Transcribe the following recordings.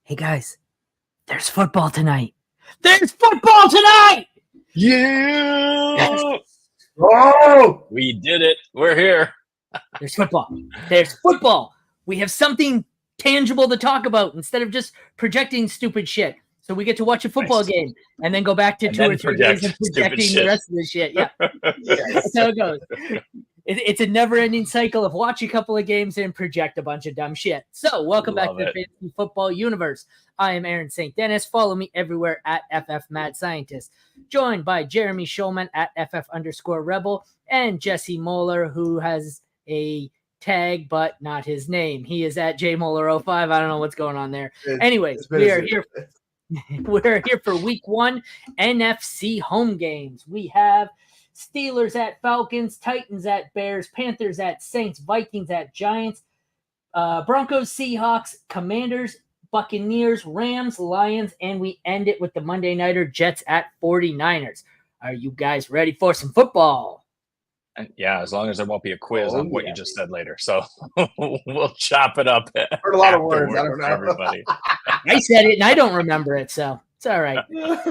Hey guys, there's football tonight. There's football tonight! Yeah! Yes. Oh! We did it. We're here. There's football. There's football. We have something tangible to talk about instead of just projecting stupid shit. So we get to watch a football game and then go back to 2 or 3 days of projecting the rest of the shit. Yeah. That's how it goes. It's a never-ending cycle of watch a couple of games and project a bunch of dumb shit. So welcome back to the Fantasy Football Universe. I am Aaron St. Dennis. Follow me everywhere at FF Mad Scientist. Joined by Jeremy Schulman at FF_Rebel and Jesse Moeller, who has a tag but not his name. He is at JMoeller05. I don't know what's going on there. Anyways, we are here. We're here for week 1 NFC home games. We have Steelers at Falcons, Titans at Bears, Panthers at Saints, Vikings at Giants, Broncos, Seahawks, Commanders, Buccaneers, Rams, Lions, and we end it with the Monday Nighter Jets at 49ers. Are you guys ready for some football? Yeah, as long as there won't be a quiz on what you just said later. So we'll chop it up. Heard a lot of words. I don't know. Everybody. I said it and I don't remember it, so it's all right.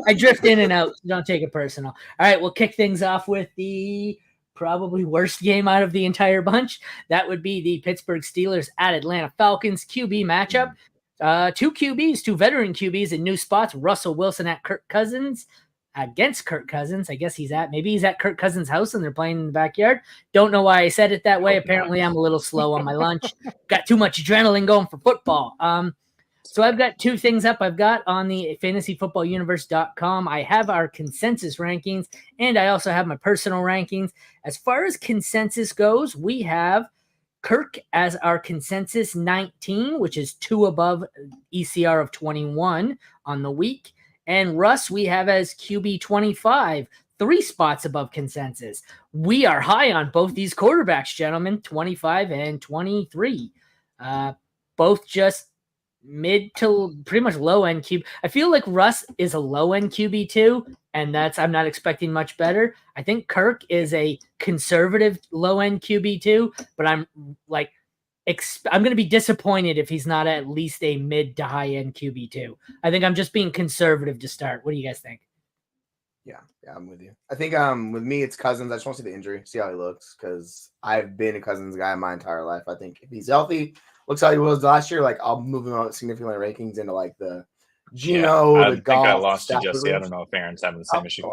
I drift in and out. Don't take it personal. All right, we'll kick things off with the probably worst game out of the entire bunch. That would be the Pittsburgh Steelers at Atlanta Falcons QB matchup. 2 QBs, 2 veteran QBs in new spots. Russell Wilson at Kirk Cousins. Against Kirk Cousins. I guess he's at Kirk Cousins' house and they're playing in the backyard. Don't know why I said it that way. Apparently I'm a little slow on my lunch. Got too much adrenaline going for football. So I've got 2 things up. I've got on the fantasyfootballuniverse.com. I have our consensus rankings and I also have my personal rankings. As far as consensus goes, we have Kirk as our consensus 19, which is 2 above ECR of 21 on the week. And Russ, we have as QB 25, 3 spots above consensus. We are high on both these quarterbacks, gentlemen, 25 and 23. Both just mid to pretty much low-end QB. I feel like Russ is a low-end QB too, and I'm not expecting much better. I think Kirk is a conservative low-end QB too, but I'm going to be disappointed if he's not at least a mid to high end QB2. I think I'm just being conservative to start. What do you guys think? Yeah, I'm with you. I think with me, it's Cousins. I just want to see the injury, see how he looks, because I've been a Cousins guy my entire life. I think if he's healthy, looks how he was last year, I'll move him out significantly rankings into the Geno, I the think golf. I lost you, Jesse. I don't know if Aaron's having the same issue.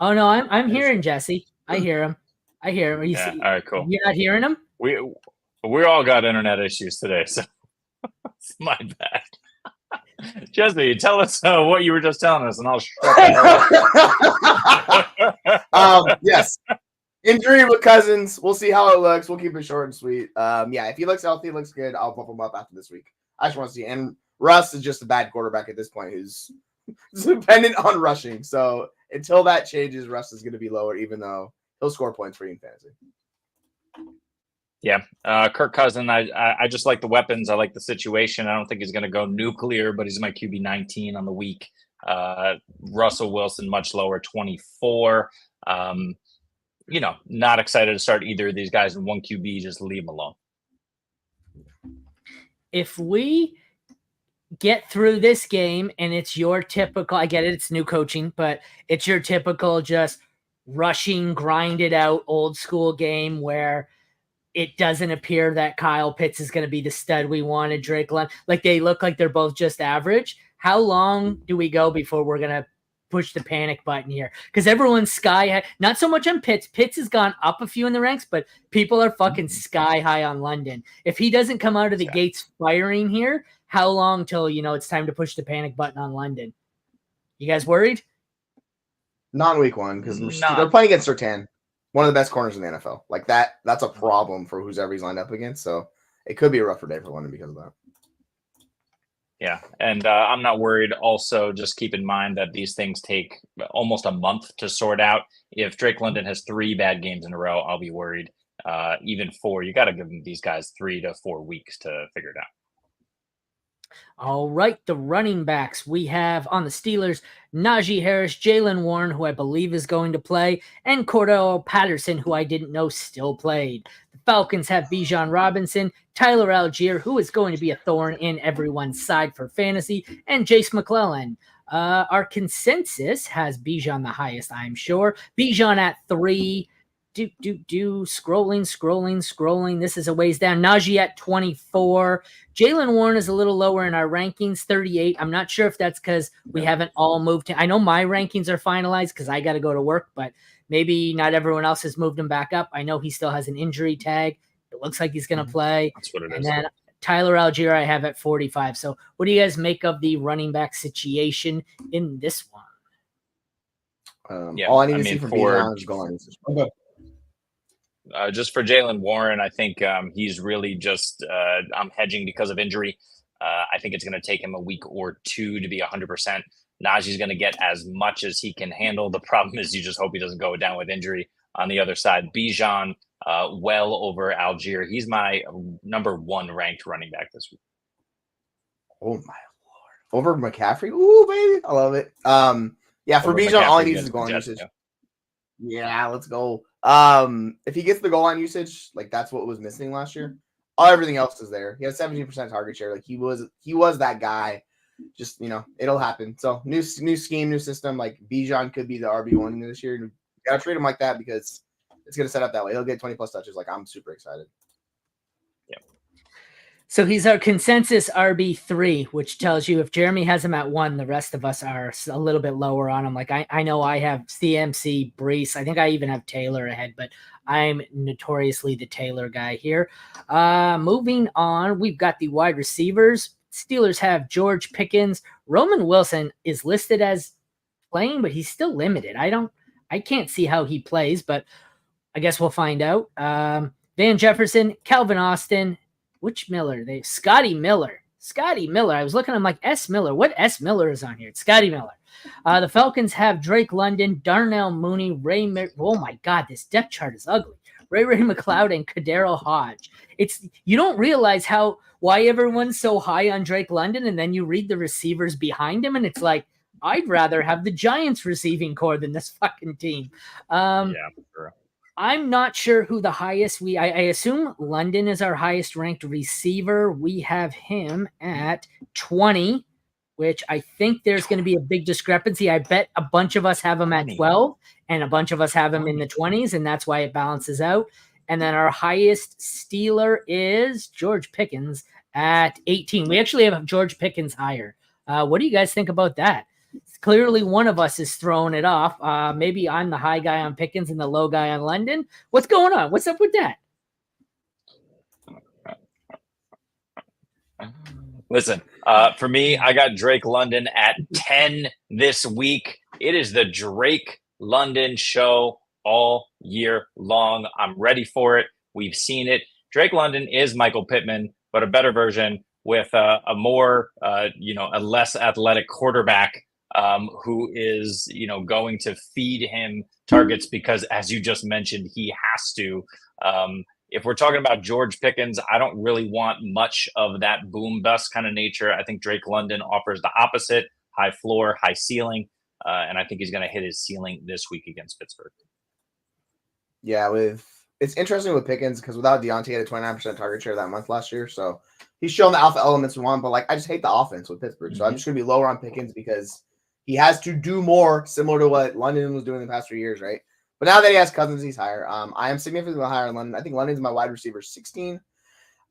Oh no, I'm hearing Jesse. I hear him. All right, cool. You're not hearing him? We all got internet issues today, so it's my bad. Jesse, tell us what you were just telling us, and I'll shut up. Yes. Injury with Cousins. We'll see how it looks. We'll keep it short and sweet. If he looks healthy, looks good, I'll bump him up after this week. I just want to see. And Russ is just a bad quarterback at this point who's dependent on rushing. So until that changes, Russ is going to be lower, even though he'll score points for you in fantasy. Yeah, Kirk Cousins, I just like the weapons. I like the situation. I don't think he's going to go nuclear, but he's my QB 19 on the week. Russell Wilson, much lower, 24. Not excited to start either of these guys in 1 QB. Just leave them alone. If we get through this game and it's your typical, I get it, it's new coaching, but it's your typical just rushing, grind it out, old school game where it doesn't appear that Kyle Pitts is going to be the stud we wanted. Drake London, they look like they're both just average. How long do we go before we're going to push the panic button here? Because everyone's sky high. Not so much on Pitts. Pitts has gone up a few in the ranks, but people are fucking sky high on London. If he doesn't come out of the gates firing here, how long till it's time to push the panic button on London? You guys worried? Not in week 1 because they're playing against Surtain. One of the best corners in the NFL. That's a problem for whoever he's lined up against. So it could be a rougher day for London because of that. Yeah, and I'm not worried. Also, just keep in mind that these things take almost a month to sort out. If Drake London has 3 bad games in a row, I'll be worried. Even 4, you got to give these guys 3 to 4 weeks to figure it out. All right, the running backs. We have on the Steelers, Najee Harris, Jalen Warren, who I believe is going to play, and Cordell Patterson, who I didn't know still played. The Falcons have Bijan Robinson, Tyler Algier, who is going to be a thorn in everyone's side for fantasy, and Jace McClellan. Our consensus has Bijan the highest, I'm sure. Bijan at 3. Scrolling. This is a ways down. Najee at 24. Jalen Warren is a little lower in our rankings, 38. I'm not sure if that's because we haven't all moved. I know my rankings are finalized because I got to go to work, but maybe not everyone else has moved him back up. I know he still has an injury tag. It looks like he's going to play. That's what it is. And then Tyler Algier I have at 45. So what do you guys make of the running back situation in this one? All I need to see for Bijan is goal line usage. Okay. Just for Jalen Warren, I think he's really just I'm hedging because of injury. I think it's going to take him a week or two to be 100%. Najee's going to get as much as he can handle. The problem is you just hope he doesn't go down with injury. On the other side, Bijan well over Algier. He's my number 1 ranked running back this week. Oh my Lord. Over McCaffrey? Ooh, baby. I love it. Yeah, for Bijan, all he needs is goal line usage. Yeah, let's go. If he gets the goal line usage, like that's what was missing last year. Everything else is there. He has 17% target share. Like he was that guy. Just it'll happen. So new scheme, new system. Like Bijan could be the RB1 this year. You gotta treat him like that because it's gonna set up that way. He'll get 20+ touches. Like I'm super excited. Yeah. So he's our consensus RB3, which tells you if Jeremy has him at 1, the rest of us are a little bit lower on him. Like I know I have CMC, Brees. I think I even have Taylor ahead, but I'm notoriously the Taylor guy here. Moving on, we've got the wide receivers. Steelers have George Pickens. Roman Wilson is listed as playing, but he's still limited. I can't see how he plays, but I guess we'll find out. Van Jefferson, Calvin Austin. Which Miller? Scotty Miller. I was looking, I'm like, S. Miller. What S. Miller is on here? It's Scotty Miller. The Falcons have Drake London, Darnell Mooney, oh my God, this depth chart is ugly. Ray McLeod and Kadero Hodge. You don't realize why everyone's so high on Drake London, and then you read the receivers behind him, and it's like, I'd rather have the Giants receiving core than this fucking team. Yeah, sure. I'm not sure who the highest I assume London is our highest ranked receiver. We have him at 20, which I think there's going to be a big discrepancy. I bet a bunch of us have him at 12 and a bunch of us have him in the 20s, and that's why it balances out. And then our highest Steeler is George Pickens at 18. We actually have George Pickens higher. What do you guys think about that? Clearly one of us is throwing it off. Maybe I'm the high guy on Pickens and the low guy on London. What's going on? What's up with that? Listen, for me, I got Drake London at 10 this week. It is the Drake London show all year long. I'm ready for it. We've seen it. Drake London is Michael Pittman, but a better version with a more, a less athletic quarterback who is, going to feed him targets because, as you just mentioned, he has to. If we're talking about George Pickens, I don't really want much of that boom bust kind of nature. I think Drake London offers the opposite: high floor, high ceiling, and I think he's going to hit his ceiling this week against Pittsburgh. Yeah, it's interesting with Pickens because without Deontay, he had a 29% target share that month last year, so he's shown the alpha elements we want. But I just hate the offense with Pittsburgh, so I'm just going to be lower on Pickens because he has to do more, similar to what London was doing the past 3 years, right? But now that he has Cousins, he's higher. I am significantly higher on London. I think London's my wide receiver 16.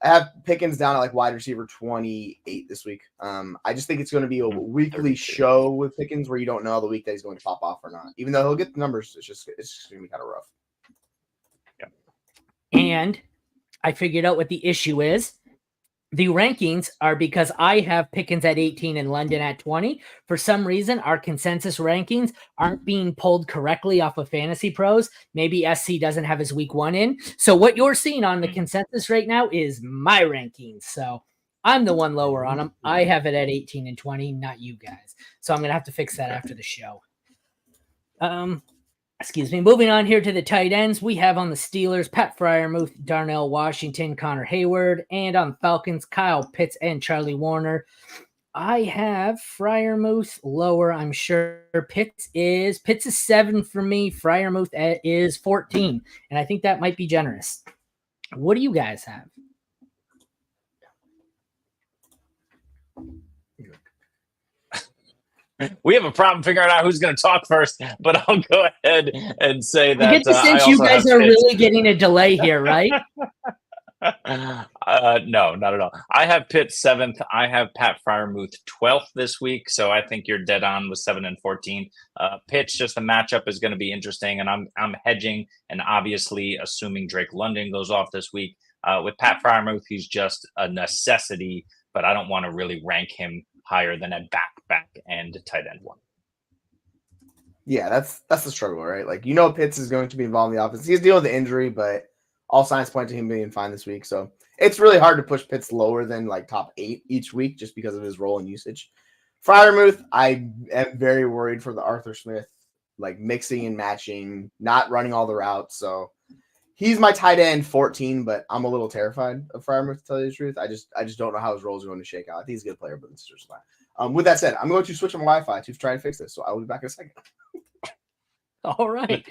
I have Pickens down at wide receiver 28 this week. I just think it's going to be a weekly show with Pickens where you don't know the week that he's going to pop off or not. Even though he'll get the numbers, it's just going to be kind of rough. Yeah. And I figured out what the issue is. The rankings are because I have Pickens at 18 and London at 20. For some reason, our consensus rankings aren't being pulled correctly off of Fantasy Pros. Maybe SC doesn't have his week 1 in. So what you're seeing on the consensus right now is my rankings. So I'm the one lower on them. I have it at 18 and 20, not you guys. So I'm going to have to fix that after the show. Excuse me. Moving on here to the tight ends, we have on the Steelers, Pat Freiermuth, Darnell Washington, Connor Hayward, and on Falcons, Kyle Pitts and Charlie Warner. I have Freiermuth lower, I'm sure. Pitts is 7 for me. Freiermuth is 14, and I think that might be generous. What do you guys have? We have a problem figuring out who's going to talk first, but I'll go ahead and say that I get the sense you guys are really getting a delay here, right? No, not at all. I have Pitt 7th. I have Pat Freiermuth 12th this week, so I think you're dead on with 7 and 14. Pitt's just the matchup is going to be interesting, and I'm hedging and obviously assuming Drake London goes off this week. With Pat Freiermuth, he's just a necessity, but I don't want to really rank him higher than a back end tight end one. Yeah, that's the struggle, right? Like, Pitts is going to be involved in the offense. He's dealing with the injury, but all signs point to him being fine this week. So it's really hard to push Pitts lower than like top 8 each week just because of his role and usage. Freiermuth, I am very worried for the Arthur Smith, like mixing and matching, not running all the routes. So he's my tight end 14, but I'm a little terrified of Freiermuth, to tell you the truth. I just don't know how his role is going to shake out. I think he's a good player, but it's just fine. With that said, I'm going to switch on Wi-Fi to try and fix this. So I will be back in a second. All right.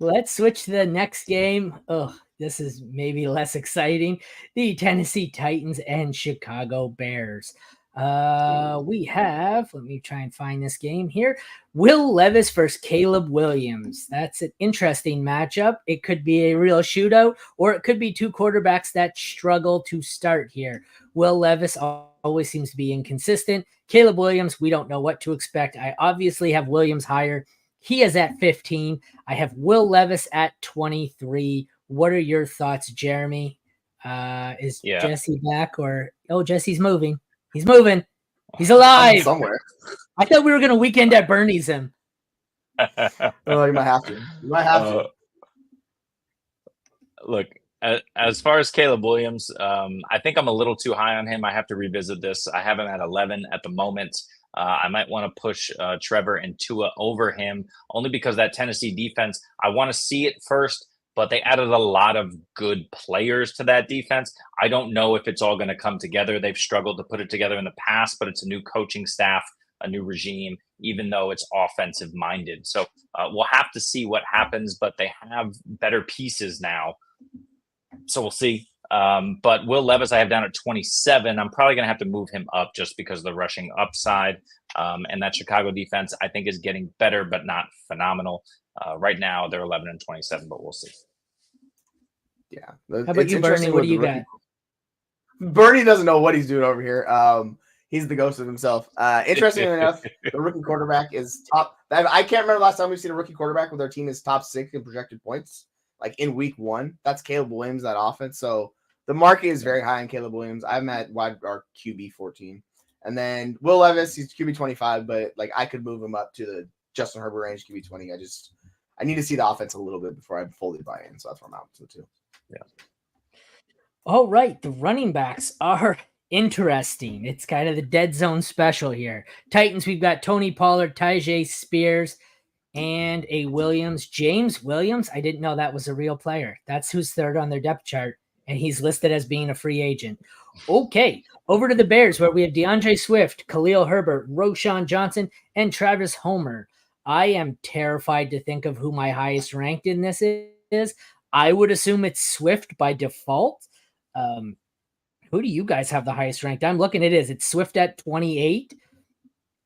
Let's switch to the next game. Oh, this is maybe less exciting. The Tennessee Titans and Chicago Bears. We have, let me try and find this game here. Will Levis versus Caleb Williams. That's an interesting matchup. It could be a real shootout, or it could be two quarterbacks that struggle to start here. Will Levis always seems to be inconsistent. Caleb Williams, we don't know what to expect. I obviously have Williams higher. He is at 15. I have Will Levis at 23. What are your thoughts, Jeremy? Is Jesse back or Jesse's moving? He's moving. He's alive somewhere. I thought we were going to weekend at Bernie's him. Well, you might have to. Look, as far as Caleb Williams, I think I'm a little too high on him. I have to revisit this. I have him at 11 at the moment. I might want to push Trevor and Tua over him only because that Tennessee defense, I want to see it first, but they added a lot of good players to that defense. I don't know if it's all going to come together. They've struggled to put it together in the past, but it's a new coaching staff, a new regime, even though it's offensive minded. So we'll have to see what happens, but they have better pieces now. So we'll see. But Will Levis, I have down at 27. I'm probably going to have to move him up just because of the rushing upside. And that Chicago defense, I think, is getting better, but not phenomenal. Right now, they're 11 and 27, but we'll see. Yeah. How about you, Bernie? What do you got? Bernie doesn't know what he's doing over here. He's the ghost of himself. Interestingly enough, the rookie quarterback is top. I can't remember last time we've seen a rookie quarterback with their team is top 6 in projected points. Like in week 1, that's Caleb Williams, that offense. So the market is very high on Caleb Williams. I'm at wide or QB 14. And then Will Levis, he's QB 25, but like I could move him up to the Justin Herbert range, QB 20. I need to see the offense a little bit before I fully buy in. So that's where I'm out to too. Yeah. All right. The running backs are interesting. It's kind of the dead zone special here. Titans, we've got Tony Pollard, Tyjae Spears, and a Williams. James Williams, I didn't know that was a real player. That's who's third on their depth chart, and he's listed as being a free agent. Okay, over to the Bears, where we have DeAndre Swift, Khalil Herbert, Roschon Johnson, and Travis Homer. I am terrified to think of who my highest ranked in this is. I would assume it's Swift by default. Who do you guys have the highest ranked? I'm looking at it. It's Swift at 28.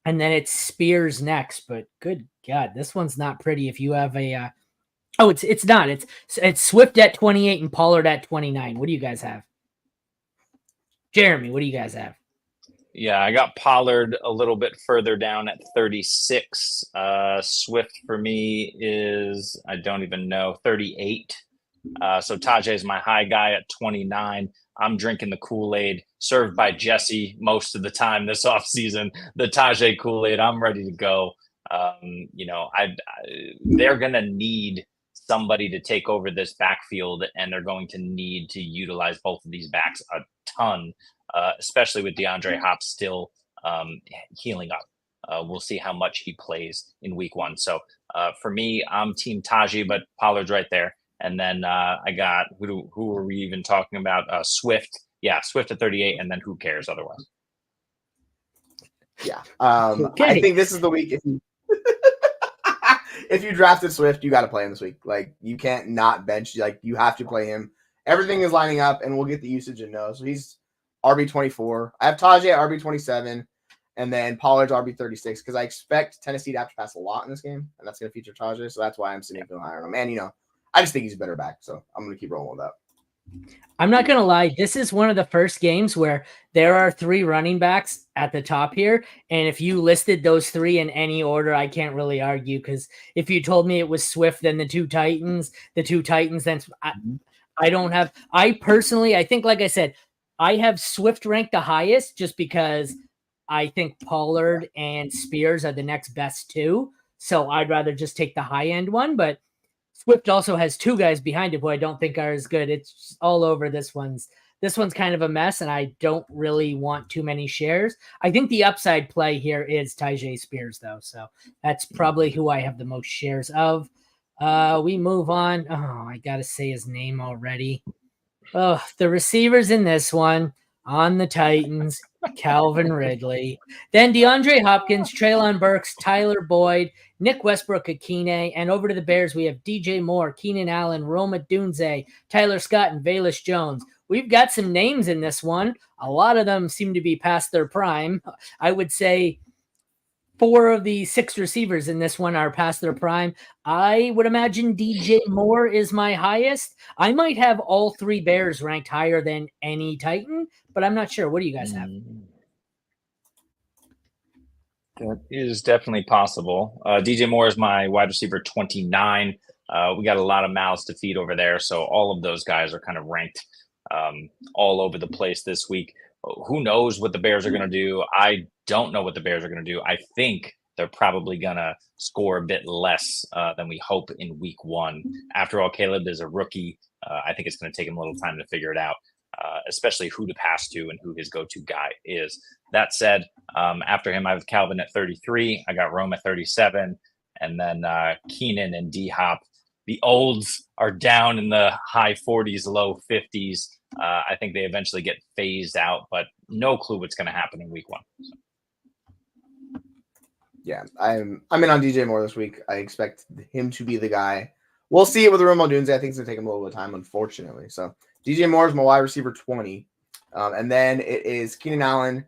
And then it's Spears next, but good God, this one's not pretty. If you have a, it's not. It's Swift at 28 and Pollard at 29. What do you guys have? Jeremy, what do you guys have? Yeah, I got Pollard a little bit further down at 36. Swift for me is, I don't even know, 38. So Tajay is my high guy at 29. I'm drinking the Kool-Aid served by Jesse most of the time this offseason, the Tajay Kool-Aid. I'm ready to go. They're going to need somebody to take over this backfield, and they're going to need to utilize both of these backs a ton, especially with DeAndre Hopkins still healing up. We'll see how much he plays in week 1. So for me, I'm team Tajay, but Pollard's right there. And then I got, who are we even talking about? Swift. Yeah, Swift at 38, and then who cares otherwise? Yeah. Okay. I think this is the week. if you drafted Swift, you got to play him this week. Like, you can't not bench. Like, you have to play him. Everything is lining up, and we'll get the usage and no. So he's RB24. I have Tajay at RB27, and then Pollard's RB36 because I expect Tennessee to have to pass a lot in this game, and that's going to feature Tajay. So that's why I'm sitting higher on him. And, I just think he's a better back, so I'm going to keep rolling with that. I'm not going to lie. This is one of the first games where there are 3 running backs at the top here. And if you listed those 3 in any order, I can't really argue because if you told me it was Swift, then the two Titans, then I personally, I think, like I said, I have Swift ranked the highest just because I think Pollard and Spears are the next best 2. So I'd rather just take the high end one, but Swift also has 2 guys behind him who I don't think are as good. It's all over. This one's kind of a mess, and I don't really want too many shares. I think the upside play here is Tajay Spears, though. So that's probably who I have the most shares of. We move on. Oh, I got to say his name already. Oh, the receivers in this one on the Titans, Calvin Ridley. Then DeAndre Hopkins, Treylon Burks, Tyler Boyd, Nick Westbrook-Akine, and over to the Bears, we have DJ Moore, Keenan Allen, Rome Odunze, Tyler Scott, and Velus Jones. We've got some names in this one. A lot of them seem to be past their prime. I would say 4 of the 6 receivers in this one are past their prime. I would imagine DJ Moore is my highest. I might have all 3 Bears ranked higher than any Titan, but I'm not sure. What do you guys have? That is definitely possible. DJ Moore is my wide receiver 29. We got a lot of mouths to feed over there, so all of those guys are kind of ranked all over the place this week. Who knows what the Bears are going to do? I don't know what the Bears are going to do. I think they're probably going to score a bit less than we hope in week 1. After all, Caleb is a rookie. I think it's going to take him a little time to figure it out, especially who to pass to and who his go-to guy is. That said, after him, I have Calvin at 33. I got Rome at 37. And then Keenan and D-Hop. The olds are down in the high 40s, low 50s. I think they eventually get phased out, but no clue what's going to happen in week 1. So. Yeah, I'm in on DJ Moore this week. I expect him to be the guy. We'll see it with Rome Odunze. I think it's going to take him a little bit of time, unfortunately. So DJ Moore is my wide receiver 20. And then it is Keenan Allen,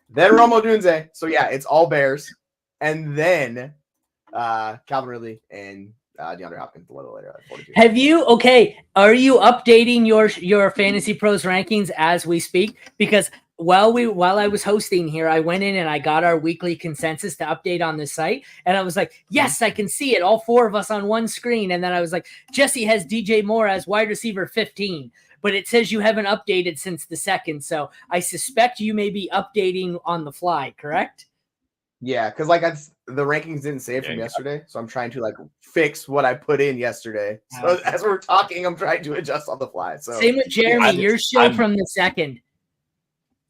then Rome Odunze. So, yeah, it's all Bears. And then Calvin Ridley and DeAndre Hopkins a little later at 42. Are you updating your Fantasy Pros rankings as we speak? Because while I was hosting here, I went in and I got our weekly consensus to update on the site. And I was like, yes, I can see it. All 4 of us on one screen. And then I was like, Jesse has DJ Moore as wide receiver 15, but it says you haven't updated since the 2nd. So I suspect you may be updating on the fly, correct? Yeah, because the rankings didn't save from yesterday, so I'm trying to fix what I put in yesterday. So as we're talking, I'm trying to adjust on the fly. So same with Jeremy. Your show from the 2nd.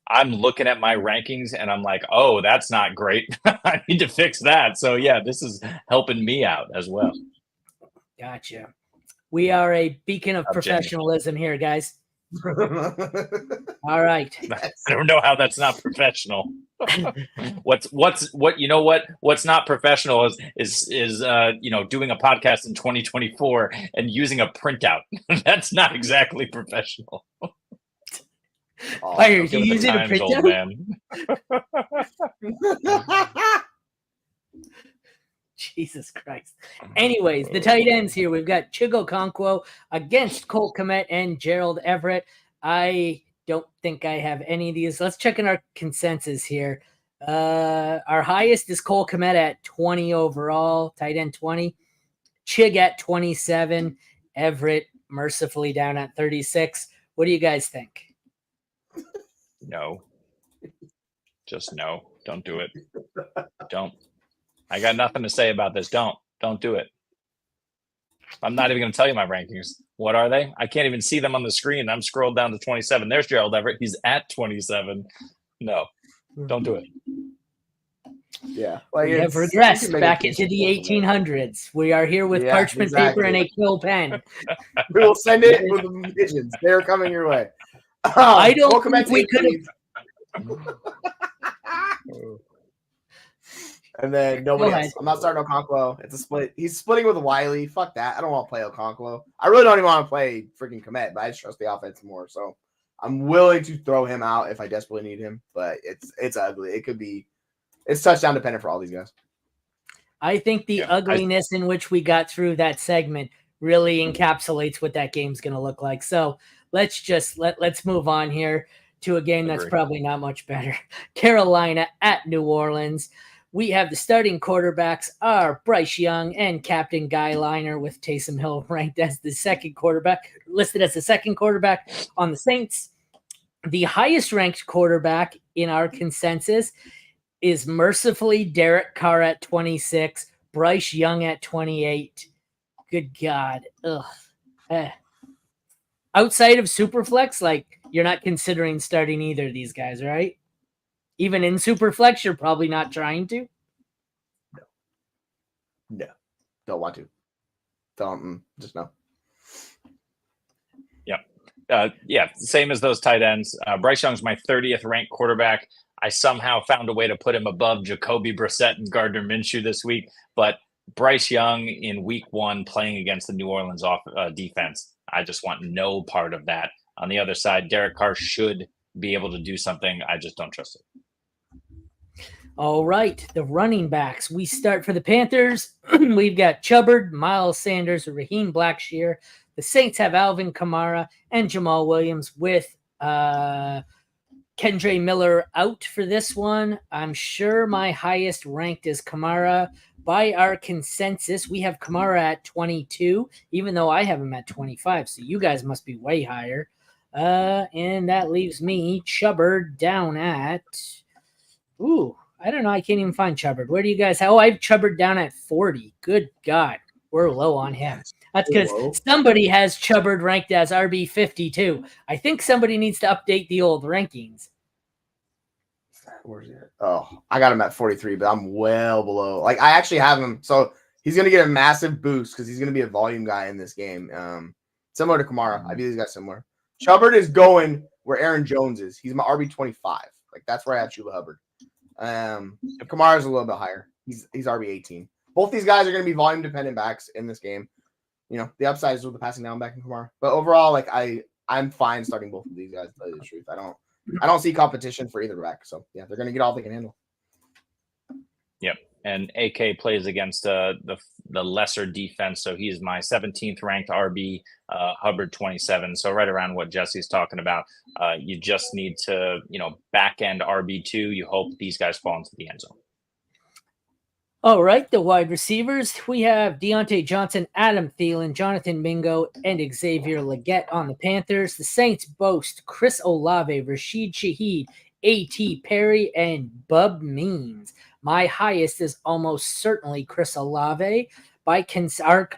I'm looking at my rankings and I'm like, oh, that's not great. I need to fix that. So yeah, this is helping me out as well. Gotcha. We are a beacon of professionalism here, guys. All right. I don't know how that's not professional. What's not professional is doing a podcast in 2024 and using a printout. That's not exactly professional. Why are you using a printout? Jesus Christ. Anyways, the tight ends here. We've got Chigo Okonkwo against Colt Kmet and Gerald Everett. I don't think I have any of these. Let's check in our consensus here. Our highest is Cole Kmet at 20 overall, tight end 20. Chig at 27. Everett mercifully down at 36. What do you guys think? No. Just no. Don't do it. Don't. I got nothing to say about this. Don't do it. I'm not even going to tell you my rankings. What are they? I can't even see them on the screen. I'm scrolled down to 27. There's Gerald Everett. He's at 27. No, don't do it. Yeah. We have regressed back into the 1800s. We are here with parchment paper and a quill pen. We will send it with the pigeons. They're coming your way. I don't think we could have. And then nobody Go else. ahead. I'm not starting Okonkwo. It's a split. He's splitting with Wiley. Fuck that. I don't want to play Okonkwo. I really don't even want to play freaking Komet, but I just trust the offense more. So I'm willing to throw him out if I desperately need him. But it's ugly. It's touchdown dependent for all these guys. I think the ugliness in which we got through that segment really encapsulates what that game's going to look like. So let's move on here to a game that's probably not much better. Carolina at New Orleans. We have the starting quarterbacks are Bryce Young and Captain Guy Liner, with Taysom Hill ranked as the second quarterback, listed as the second quarterback on the Saints. The highest ranked quarterback in our consensus is mercifully Derek Carr at 26, Bryce Young at 28. Good God. Ugh. Outside of Superflex, like, you're not considering starting either of these guys, right? Even in Superflex, you're probably not trying to? No. Don't want to. Just no. Yeah, same as those tight ends. Bryce Young's my 30th ranked quarterback. I somehow found a way to put him above Jacoby Brissett and Gardner Minshew this week, but Bryce Young in week 1 playing against the New Orleans defense, I just want no part of that. On the other side, Derek Carr should be able to do something. I just don't trust it. All right, the running backs. We start for the Panthers. We've got Chubbard, Miles Sanders, Raheem Blackshear. The Saints have Alvin Kamara and Jamal Williams, with Kendre Miller out for this one. I'm sure my highest ranked is Kamara. By our consensus, we have Kamara at 22, even though I have him at 25. So you guys must be way higher. And that leaves me Chubbard down at, I don't know. I can't even find Chubbard. Where do you guys have? Oh, I have Chubbard down at 40. Good God. We're low on him. That's because somebody has Chubbard ranked as RB 52. I think somebody needs to update the old rankings. Where's he at? Oh, I got him at 43, but I'm well below. Like, I actually have him. So he's going to get a massive boost because he's going to be a volume guy in this game. Similar to Kamara. I view these guys similar. Chubbard is going where Aaron Jones is. He's my RB 25. Like, that's where I have Chuba Hubbard. Kamara's a little bit higher. He's RB 18. Both these guys are going to be volume dependent backs in this game. You know, the upside is with the passing down back in Kamara. But overall, like, I'm fine starting both of these guys, to tell you the truth. I don't see competition for either back. So yeah, they're going to get all they can handle. Yep. And AK plays against the lesser defense, so he's my 17th ranked RB, Hubbard 27. So right around what Jesse's talking about. You just need to, back end RB2. You hope these guys fall into the end zone. All right, the wide receivers. We have Deontay Johnson, Adam Thielen, Jonathan Mingo, and Xavier Legette on the Panthers. The Saints boast Chris Olave, Rashid Shaheed, A.T. Perry, and Bub Means. My highest is almost certainly Chris Olave. By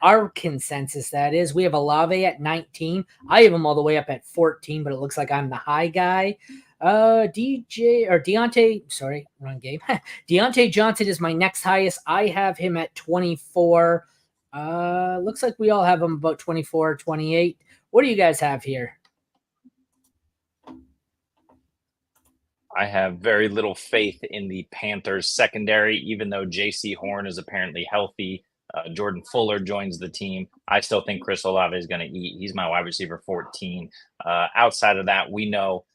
our consensus, that is, we have Olave at 19. I have him all the way up at 14, but it looks like I'm the high guy. Deontay, sorry, wrong game. Deontay Johnson is my next highest. I have him at 24. Looks like we all have him about 24, 28. What do you guys have here? I have very little faith in the Panthers secondary, even though J.C. Horn is apparently healthy. Jordan Fuller joins the team. I still think Chris Olave is going to eat. He's my wide receiver 14. Outside of that, we know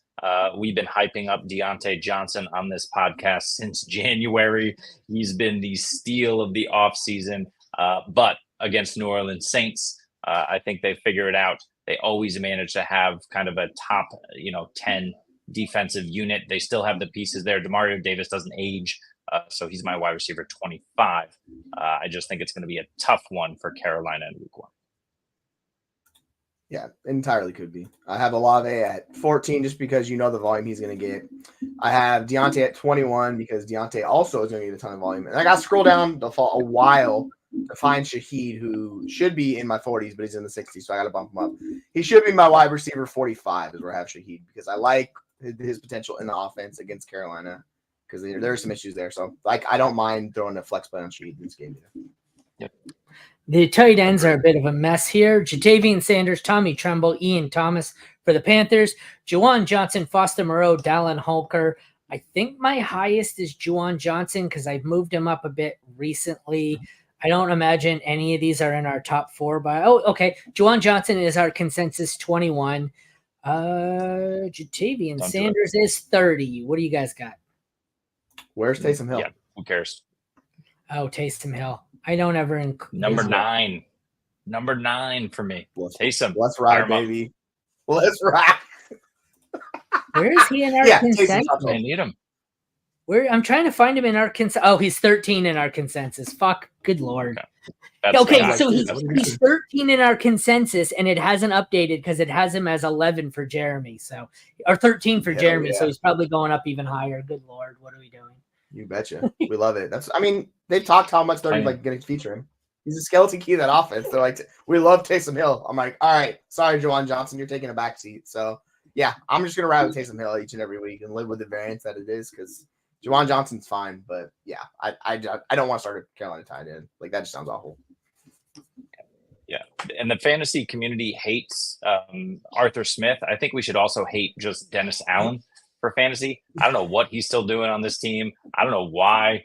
we've been hyping up Deontay Johnson on this podcast since January. He's been the steal of the offseason. But against New Orleans Saints, I think they figure it out. They always manage to have kind of a top, 10 defensive unit. They still have the pieces there. Demario Davis doesn't age. So he's my wide receiver 25. I just think it's going to be a tough one for Carolina in week 1. Yeah, entirely could be. I have Olave at 14 just because the volume he's going to get. I have Deontay at 21 because Deontay also is going to get a ton of volume. And I got to scroll down a while to find Shaheed, who should be in my 40s, but he's in the 60s, so I got to bump him up. He should be my wide receiver 45 is where I have Shaheed because I like his potential in the offense against Carolina because there are some issues there. So, I don't mind throwing a flex play on Shaheed in this game either. Yep. The tight ends are a bit of a mess here. Jatavian Sanders, Tommy Tremble, Ian Thomas for the Panthers. Juwan Johnson, Foster Moreau, Dallin Holker, I think my highest is Juwan Johnson because I've moved him up a bit recently. I don't imagine any of these are in our top 4. But okay. Juwan Johnson is our consensus 21. Jatavian Sanders is 30. What do you guys got? Where's Taysom Hill? Yeah, who cares? Oh, Taysom Hill. I don't ever include number 9. Number 9 for me. Taysom. Let's ride, baby. Let's ride. Where is he in our consensus? They need him. I'm trying to find him in our consensus. Oh, he's 13 in our consensus. Fuck. Good Lord. Okay, so he's 13 in our consensus, and it hasn't updated because it has him as 11 for Jeremy. So, or 13 for Jeremy. Yeah. So he's probably going up even higher. Good Lord. What are we doing? You betcha. We love it. They've talked how much they're like going to feature him. He's a skeleton key of that offense. They're like, we love Taysom Hill. I'm like, all right, sorry, Juwan Johnson, you're taking a back seat. So yeah, I'm just gonna ride with Taysom Hill each and every week and live with the variance that it is because Juwan Johnson's fine, but yeah, I don't want to start a Carolina tight end. Like that just sounds awful. Yeah, and the fantasy community hates Arthur Smith. I think we should also hate just Dennis Allen for fantasy. I don't know what he's still doing on this team. I don't know why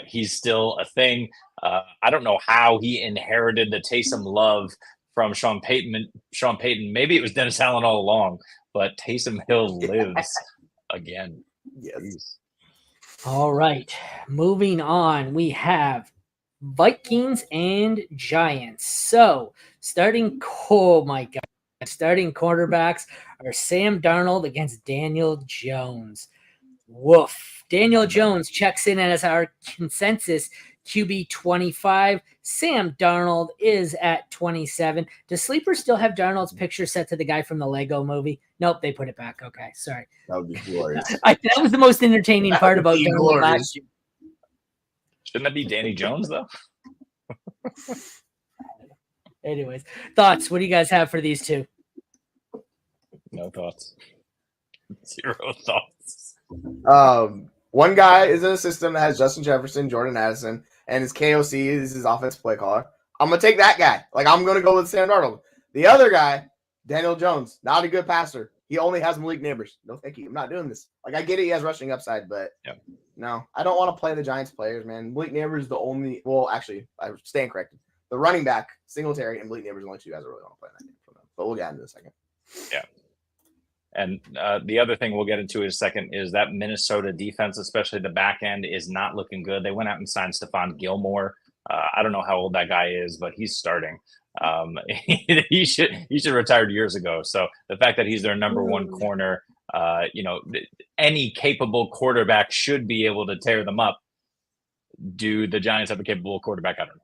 he's still a thing. I don't know how he inherited the Taysom love from Sean Payton. Maybe it was Dennis Allen all along, but Taysom Hill lives again. Yes. All right. Moving on, we have Vikings and Giants. So starting quarterbacks are Sam Darnold against Daniel Jones. Woof. Daniel Jones checks in as our consensus QB 25. Sam Darnold is at 27. Does Sleeper still have Darnold's picture set to the guy from the Lego movie? Nope, they put it back. Okay, sorry. That would be glorious. That was the most entertaining part about Darnold last year. Shouldn't that be Danny Jones, though? Anyways, thoughts? What do you guys have for these two? No thoughts. 0 thoughts. One guy is in a system that has Justin Jefferson, Jordan Addison, and his KOC is his offensive play caller. I'm going to take that guy. Like, I'm going to go with Sam Darnold. The other guy, Daniel Jones, not a good passer. He only has Malik Neighbors. No, thank you. I'm not doing this. Like, I get it. He has rushing upside, but no, I don't want to play the Giants players, man. Malik Neighbors is the only – well, actually, I stand corrected. The running back, Singletary, and Malik Neighbors are the only two guys I really want to play in that game for them. But we'll get into it in a second. Yeah. And the other thing we'll get into in a second is that Minnesota defense, especially the back end, is not looking good. They went out and signed Stephon Gilmore. I don't know how old that guy is, but he's starting. He should retired years ago. So the fact that he's their number one corner, any capable quarterback should be able to tear them up. Do the Giants have a capable quarterback? I don't know.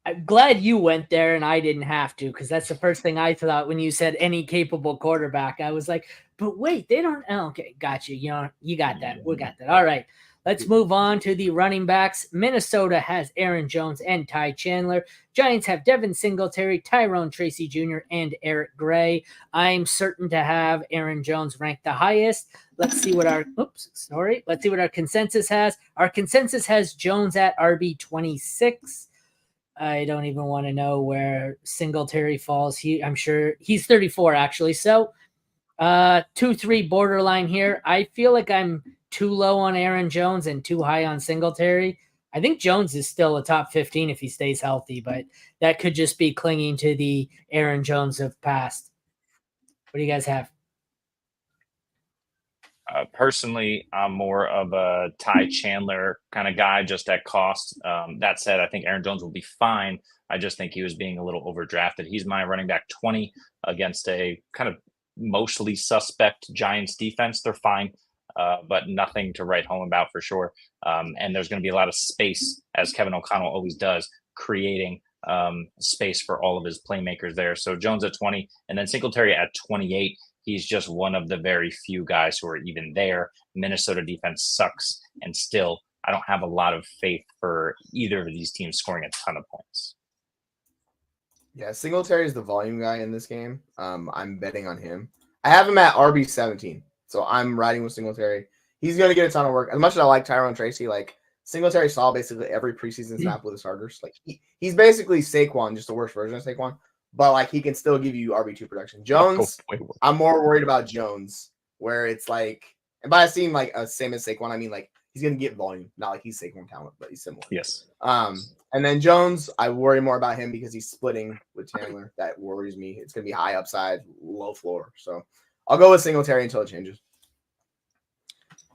I'm glad you went there and I didn't have to, because that's the first thing I thought when you said any capable quarterback. I was like, but wait, they don't. Oh, okay, got you. You got that. We got that. All right. Let's move on to the running backs. Minnesota has Aaron Jones and Ty Chandler. Giants have Devin Singletary, Tyrone Tracy Jr., and Eric Gray. I'm certain to have Aaron Jones ranked the highest. Let's see what our consensus has. Our consensus has Jones at RB 26. I don't even want to know where Singletary falls. I'm sure he's 34 actually. So 2-3 borderline here. I feel like I'm too low on Aaron Jones and too high on Singletary. I think Jones is still a top 15 if he stays healthy, but that could just be clinging to the Aaron Jones of past. What do you guys have? Personally, I'm more of a Ty Chandler kind of guy, just at cost. That said, I think Aaron Jones will be fine. I just think he was being a little overdrafted. He's my running back 20 against a kind of mostly suspect Giants defense. They're fine, but nothing to write home about for sure. And there's going to be a lot of space, as Kevin O'Connell always does, creating space for all of his playmakers there. So Jones at 20, and then Singletary at 28. He's just one of the very few guys who are even there. Minnesota defense sucks, and still, I don't have a lot of faith for either of these teams scoring a ton of points. Yeah, Singletary is the volume guy in this game. I'm betting on him. I have him at RB 17, so I'm riding with Singletary. He's going to get a ton of work. As much as I like Tyrone Tracy, like Singletary saw basically every preseason snap with the starters. Like he's basically Saquon, just the worst version of Saquon. But like he can still give you RB2 production. Jones, I'm more worried about Jones, where it's like And by seeing like a same as Saquon, I mean like he's going to get volume. Not like he's Saquon talent, but he's similar. Yes. And then Jones, I worry more about him because he's splitting with Chandler. That worries me. It's going to be high upside, low floor. So I'll go with Singletary until it changes.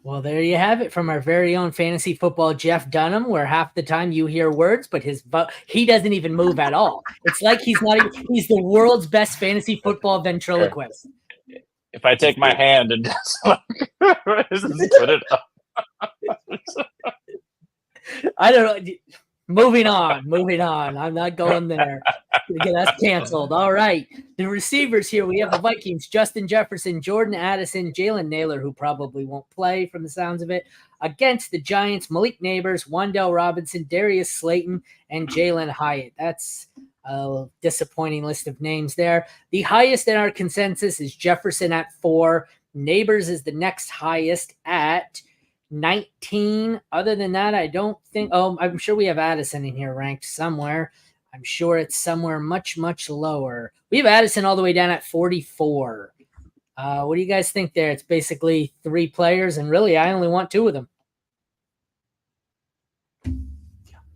Well, there you have it from our very own fantasy football Jeff Dunham, where half the time you hear words, but he doesn't even move at all. It's like he's the world's best fantasy football ventriloquist. If I take my hand and just put it up. I don't know. Moving on. I'm not going there. That's canceled. All right. The receivers here, we have the Vikings, Justin Jefferson, Jordan Addison, Jalen Naylor, who probably won't play from the sounds of it. Against the Giants, Malik Neighbors, Wan'Dale Robinson, Darius Slayton, and Jalen Hyatt. That's a disappointing list of names there. The highest in our consensus is Jefferson at 4. Neighbors is the next highest at 19. Other than that, I don't think. Oh, I'm sure we have Addison in here ranked somewhere. I'm sure it's somewhere much, much lower. We have Addison all the way down at 44. What do you guys think there? It's basically 3 players, and really, I only want 2 of them.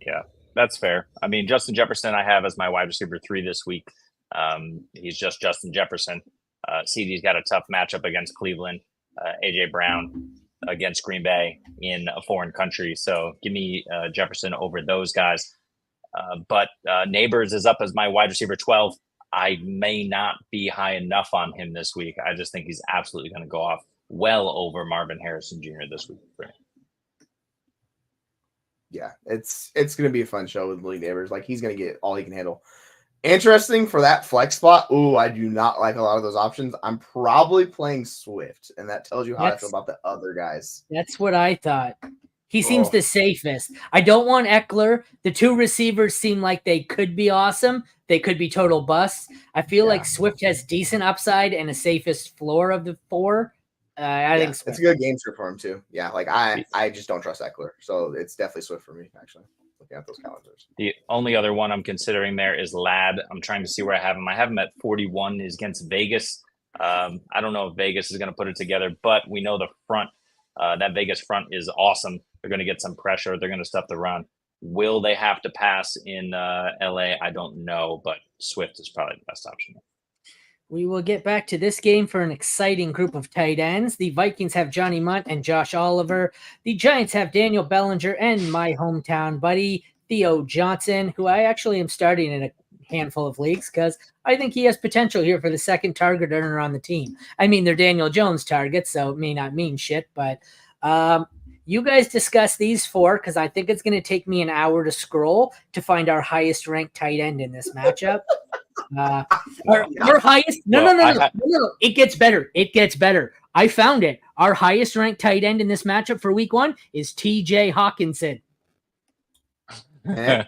Yeah, that's fair. I mean, Justin Jefferson I have as my wide receiver 3 this week. He's just Justin Jefferson. CD's got a tough matchup against Cleveland. AJ Brown against Green Bay in a foreign country. So give me Jefferson over those guys. But Neighbors is up as my wide receiver 12. I may not be high enough on him this week. I just think he's absolutely going to go off well over Marvin Harrison Jr. this week. Yeah, it's going to be a fun show with Malik Neighbors. Like he's going to get all he can handle. Interesting for that flex spot. Ooh, I do not like a lot of those options. I'm probably playing Swift, and that tells you how I feel about the other guys. That's what I thought. He seems the safest. I don't want Eckler. The 2 receivers seem like they could be awesome. They could be total busts. I feel like Swift has decent upside and a safest floor of the 4. I think Swift. It's a good game script for him too. Yeah, like I just don't trust Eckler, so it's definitely Swift for me actually. Looking at those calendars. The only other one I'm considering there is Ladd. I'm trying to see where I have him. I have him at 41. He's against Vegas. I don't know if Vegas is going to put it together, but we know the front. That Vegas front is awesome. They're going to get some pressure. They're going to stuff the run. Will they have to pass in LA? I don't know, but Swift is probably the best option. We will get back to this game for an exciting group of tight ends. The Vikings have Johnny Munt and Josh Oliver. The Giants have Daniel Bellinger and my hometown buddy, Theo Johnson, who I actually am starting in a handful of leagues because I think he has potential here for the second target earner on the team. I mean, they're Daniel Jones targets, so it may not mean shit, but you guys discuss these 4 because I think it's going to take me an hour to scroll to find our highest ranked tight end in this matchup. Our highest no. It gets better. I found it. Our highest ranked tight end in this matchup for week 1 is TJ Hawkinson. I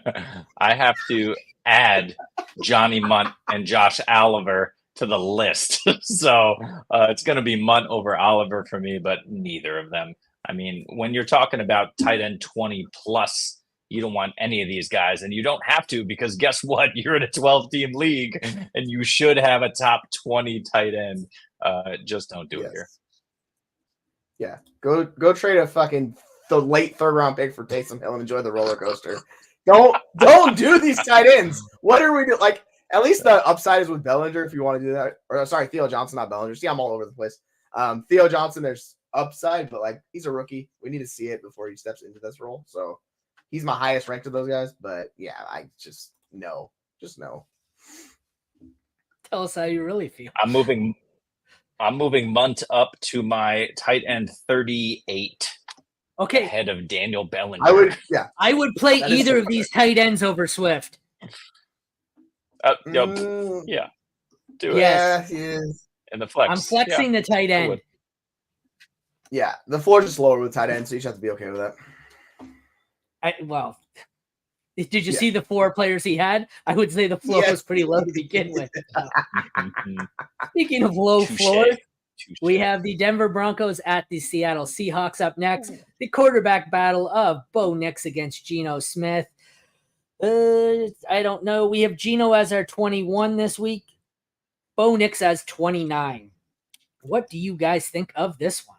have to add Johnny Munt and Josh Oliver to the list. So it's going to be Munt over Oliver for me, but neither of them. I mean, when you're talking about tight end 20 plus, you don't want any of these guys, and you don't have to because guess what? You're in a 12-team league, and you should have a top 20 tight end. Just don't do it here. Yeah, go trade the late 3rd round pick for Taysom Hill and enjoy the roller coaster. Don't do these tight ends. What are we doing? Like at least the upside is with Bellinger if you want to do that. Or sorry, Theo Johnson, not Bellinger. See, I'm all over the place. Theo Johnson, there's upside, but like he's a rookie. We need to see it before he steps into this role. So he's my highest ranked of those guys. But yeah, I just no. Tell us how you really feel. I'm moving Munt up to my tight end 38. Okay. Ahead of Daniel Bellinger. I would play either of these tight ends over Swift. Yeah. Do it. Yeah, he is. And the flex. I'm flexing the tight end. Yeah, the floor is just lower with tight end, so you should have to be okay with that. Did you see the 4 players he had? I would say the floor was pretty low to begin with. Speaking of low floors, we have the Denver Broncos at the Seattle Seahawks up next. The quarterback battle of Bo Nix against Geno Smith. I don't know. We have Geno as our 21 this week. Bo Nix as 29. What do you guys think of this one?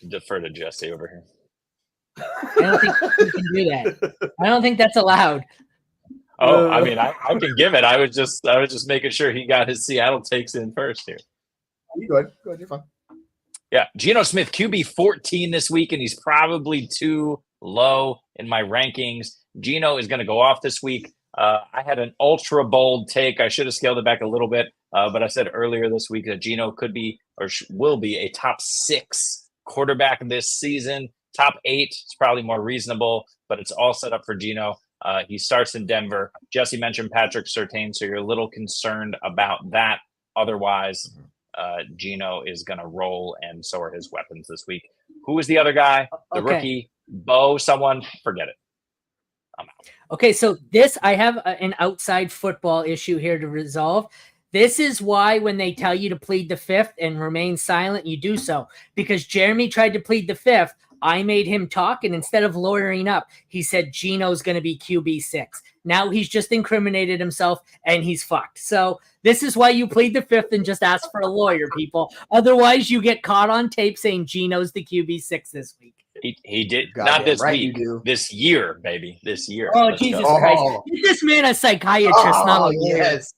defer to Jesse over here. I don't think you can do that. I don't think that's allowed. Oh, I mean, I can give it. I was just making sure he got his Seattle takes in first here. You go ahead. Go ahead. You're fine. Yeah, Geno Smith, QB 14 this week, and he's probably too low in my rankings. Geno is going to go off this week. I had an ultra bold take. I should have scaled it back a little bit, but I said earlier this week that Geno could be or will be a top 6 quarterback this season. Top 8 is probably more reasonable, but it's all set up for Geno. He starts in Denver. Jesse mentioned Patrick Surtain, so you're a little concerned about that. Otherwise, Geno is going to roll, and so are his weapons this week. Who is the other guy? The rookie, Bo, someone? Forget it. I'm out. Okay, so this, I have an outside football issue here to resolve. This is why when they tell you to plead the fifth and remain silent, you do so. Because Jeremy tried to plead the fifth. I made him talk, and instead of lawyering up, he said Geno's going to be QB 6. Now he's just incriminated himself, and he's fucked. So this is why you plead the fifth and just ask for a lawyer, people. Otherwise, you get caught on tape saying Geno's the QB 6 this week. He did. God not this right week. This year, baby. This year. Oh, Jesus Christ. Get this man a psychiatrist, not a lawyer. Yes.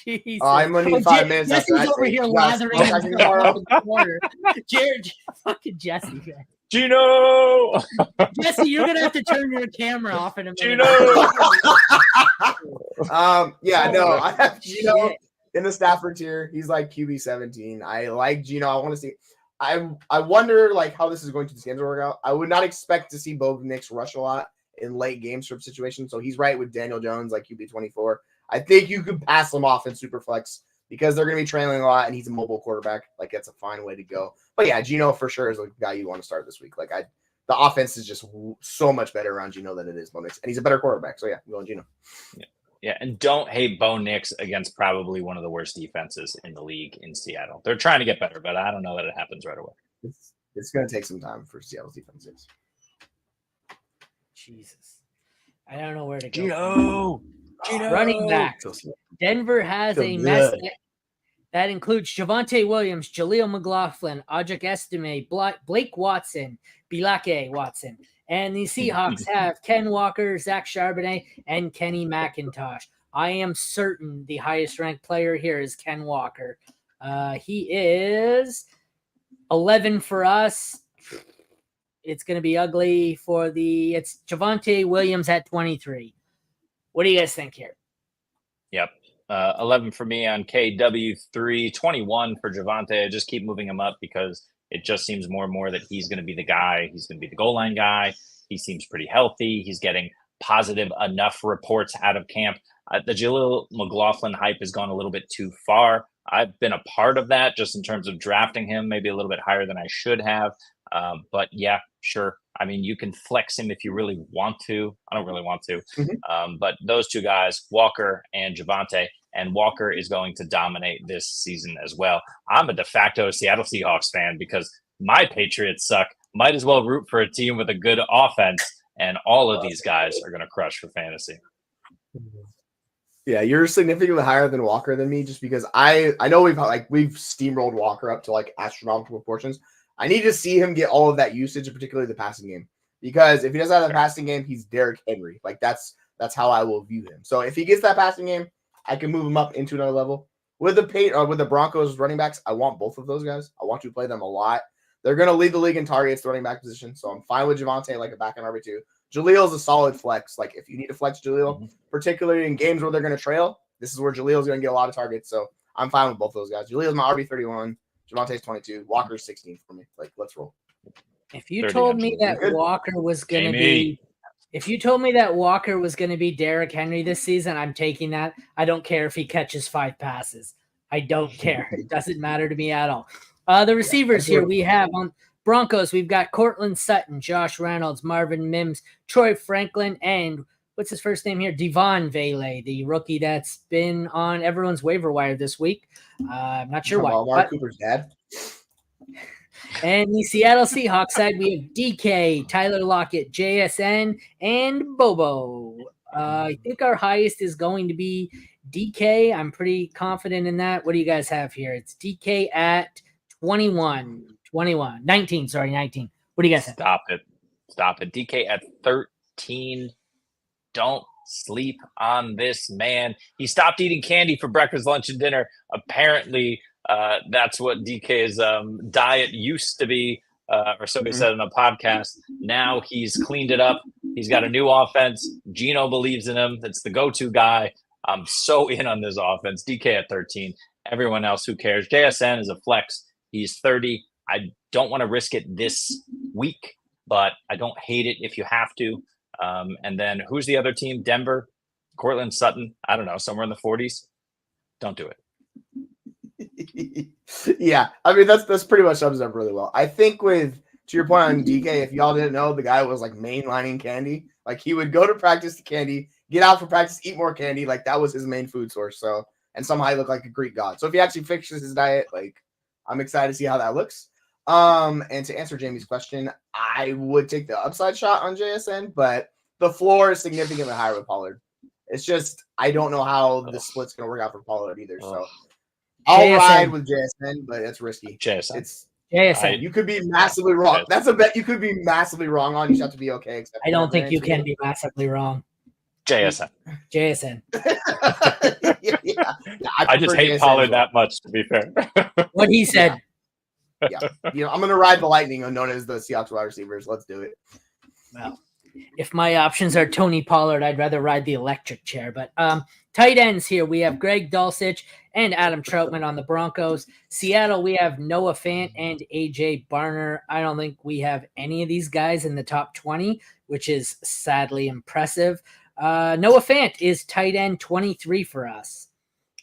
Jesus. I'm going to need 5 minutes. Jesse's over here lathering himself up in the corner. Jared, fucking Jesse, man. Geno! Jesse, you're going to have to turn your camera off in a minute. Geno! I have Geno in the Stafford tier. He's like QB 17. I like Geno. I want to see. I wonder like how this is going to schedule work out. I would not expect to see Bo Nix rush a lot in late game sort of situations. So he's right with Daniel Jones, like QB 24. I think you could pass him off in Superflex because they're going to be trailing a lot and he's a mobile quarterback. Like that's a fine way to go. But yeah, Geno for sure is the guy you want to start this week. Like the offense is just so much better around Geno than it is Bo Nix, and he's a better quarterback. So yeah, I'm going Geno. Yeah, and don't hate Bo Nix against probably one of the worst defenses in the league in Seattle. They're trying to get better, but I don't know that it happens right away. It's going to take some time for Seattle's defense. Jesus. I don't know where to go. Geno! Running back. Denver has a mess that includes Javonte Williams, Jaleel McLaughlin, Audric Estime, Blake Watson, Bilake Watson. And the Seahawks have Ken Walker, Zach Charbonnet, and Kenny McIntosh. I am certain the highest ranked player here is Ken Walker. He is 11 for us. It's going to be ugly for it's Javonte Williams at 23. What do you guys think here? Yep. 11 for me on KW3, 21 for Javonte. I just keep moving him up because it just seems more and more that he's going to be the guy. He's going to be the goal line guy. He seems pretty healthy. He's getting positive enough reports out of camp. The Jaleel McLaughlin hype has gone a little bit too far. I've been a part of that just in terms of drafting him maybe a little bit higher than I should have. But yeah, sure. I mean, you can flex him if you really want to. I don't really want to. But those two guys, Walker and Javonte, and Walker is going to dominate this season as well. I'm a de facto Seattle Seahawks fan because my Patriots suck. Might as well root for a team with a good offense, and all of these guys are going to crush for fantasy. Yeah, you're significantly higher than Walker than me just because I know we've steamrolled Walker up to like astronomical proportions. I need to see him get all of that usage, particularly the passing game. Because if he doesn't have the passing game, he's Derrick Henry. Like that's how I will view him. So if he gets that passing game, I can move him up into another level. With the Broncos running backs, I want both of those guys. I want to play them a lot. They're going to lead the league in targets, the running back position. So I'm fine with Javonte like a back in RB2. Jaleel's a solid flex. Like if you need to flex Jaleel, particularly in games where they're going to trail, this is where Jaleel's going to get a lot of targets. So I'm fine with both those guys. Jaleel's my RB31. Javonte's 22. Walker's 16 for me. Like, let's roll. If you told me that Walker was going to be Derrick Henry this season, I'm taking that. I don't care if he catches 5 passes. I don't care. It doesn't matter to me at all. The receivers here we have on Broncos. We've got Cortland Sutton, Josh Reynolds, Marvin Mims, Troy Franklin, and what's his first name here? Devon Vele, the rookie that's been on everyone's waiver wire this week. I'm not sure why. Mark Cooper's dad. And the Seattle Seahawks side, we have DK, Tyler Lockett, JSN, and Bobo. I think our highest is going to be DK. I'm pretty confident in that. What do you guys have here? It's DK at 21 19, sorry, 19. What do you guys think? Stop it. DK at 13. Don't sleep on this man. He stopped eating candy for breakfast, lunch, and dinner. Apparently, that's what DK's diet used to be, or so he said in a podcast. Now he's cleaned it up. He's got a new offense. Gino believes in him. It's the go-to guy. I'm so in on this offense. DK at 13. Everyone else, who cares? JSN is a flex. He's 30. I don't want to risk it this week, but I don't hate it if you have to. And then who's the other team? Denver, Cortland Sutton. I don't know, somewhere in the 40s. Don't do it. Yeah, I mean that's pretty much sums up really well. I think to your point on DK, if y'all didn't know, the guy was like mainlining candy. Like he would go to practice to candy, get out for practice, eat more candy. Like that was his main food source. So, and somehow he looked like a Greek god. So if he actually fixes his diet, like I'm excited to see how that looks. And to answer Jamie's question, I would take the upside shot on JSN, but the floor is significantly higher with Pollard. It's just I don't know how the split's gonna work out for Pollard either. So I'll ride with JSN, but it's risky. JSN. It's JSN. You could be massively wrong. That's a bet you could be massively wrong on. You just have to be okay. I don't think you can be massively wrong. JSN. Yeah. I just hate Pollard that much, to be fair. What he said. Yeah. I'm going to ride the Lightning, known as the Seahawks wide receivers. Let's do it. Well, if my options are Tony Pollard, I'd rather ride the electric chair. But tight ends here, we have Greg Dulcich and Adam Troutman on the Broncos. Seattle, we have Noah Fant and AJ Barner. I don't think we have any of these guys in the top 20, which is sadly impressive. Noah Fant is tight end 23 for us.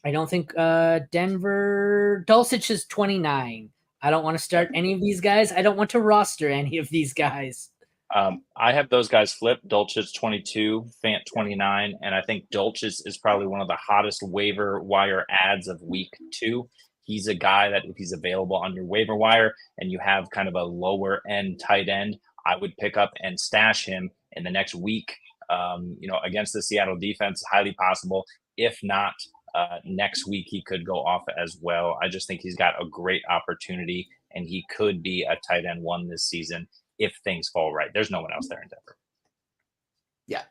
I don't think Denver Dulcich is 29. I don't want to start any of these guys. I don't want to roster any of these guys. I have those guys flipped. Dulcich 22, Fant 29, and I think Dulcich is probably one of the hottest waiver wire ads of week 2. He's a guy that if he's available on your waiver wire and you have kind of a lower end tight end, I would pick up and stash him in the next week. Against the Seattle defense, highly possible. If not, next week he could go off as well. I just think he's got a great opportunity, and he could be a tight end 1 this season if things fall right. There's no one else there in Denver. Yeah,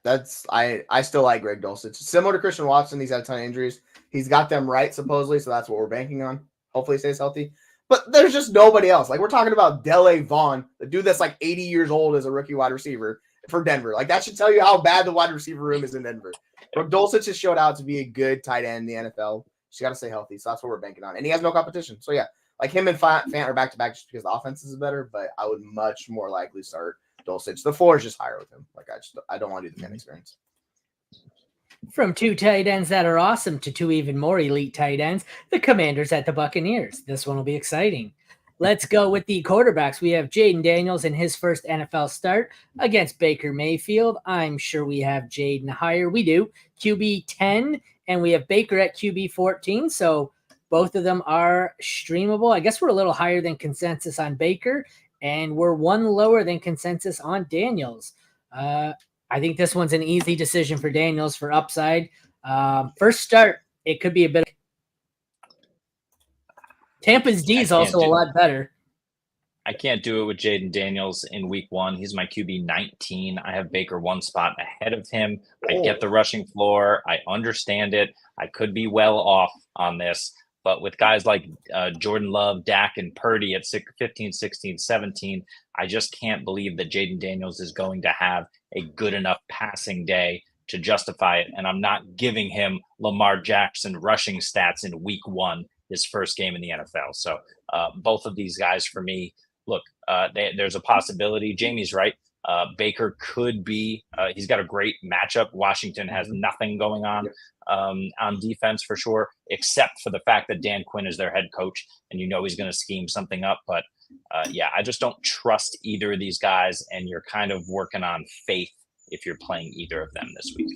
I still like Greg Dulcich. Similar to Christian Watson, he's had a ton of injuries. He's got them right, supposedly, so that's what we're banking on. Hopefully he stays healthy. But there's just nobody else. Like, we're talking about Dele Vaughn, the dude that's like 80 years old as a rookie wide receiver for Denver. Like, that should tell you how bad the wide receiver room is in Denver. But Dulcich has showed out to be a good tight end in the NFL. He's got to stay healthy, so that's what we're banking on. And he has no competition. So, yeah, like him and Fant are back-to-back just because the offense is better, but I would much more likely start Dulcich. The floor is just higher with him. Like, I don't want to do the fan experience. From 2 tight ends that are awesome to 2 even more elite tight ends, the Commanders at the Buccaneers. This one will be exciting. Let's go with the quarterbacks. We have Jaden Daniels in his first NFL start against Baker Mayfield. I'm sure we have Jaden higher. We do. QB 10, and we have Baker at QB 14. So both of them are streamable. I guess we're a little higher than consensus on Baker, and we're 1 lower than consensus on Daniels. I think this one's an easy decision for Daniels for upside. First start, it could be a bit. Tampa's D is also a lot better. I can't do it with Jaden Daniels in week 1. He's my QB 19. I have Baker 1 spot ahead of him. I get the rushing floor. I understand it. I could be well off on this. But with guys like Jordan Love, Dak, and Purdy at 15, 16, 17, I just can't believe that Jaden Daniels is going to have a good enough passing day to justify it. And I'm not giving him Lamar Jackson rushing stats in week 1, his first game in the NFL. So both of these guys for me, look, there's a possibility. Jamie's right. Baker could be he's got a great matchup. Washington has nothing going on defense for sure, except for the fact that Dan Quinn is their head coach, and he's going to scheme something up. But I just don't trust either of these guys, and you're kind of working on faith if you're playing either of them this week.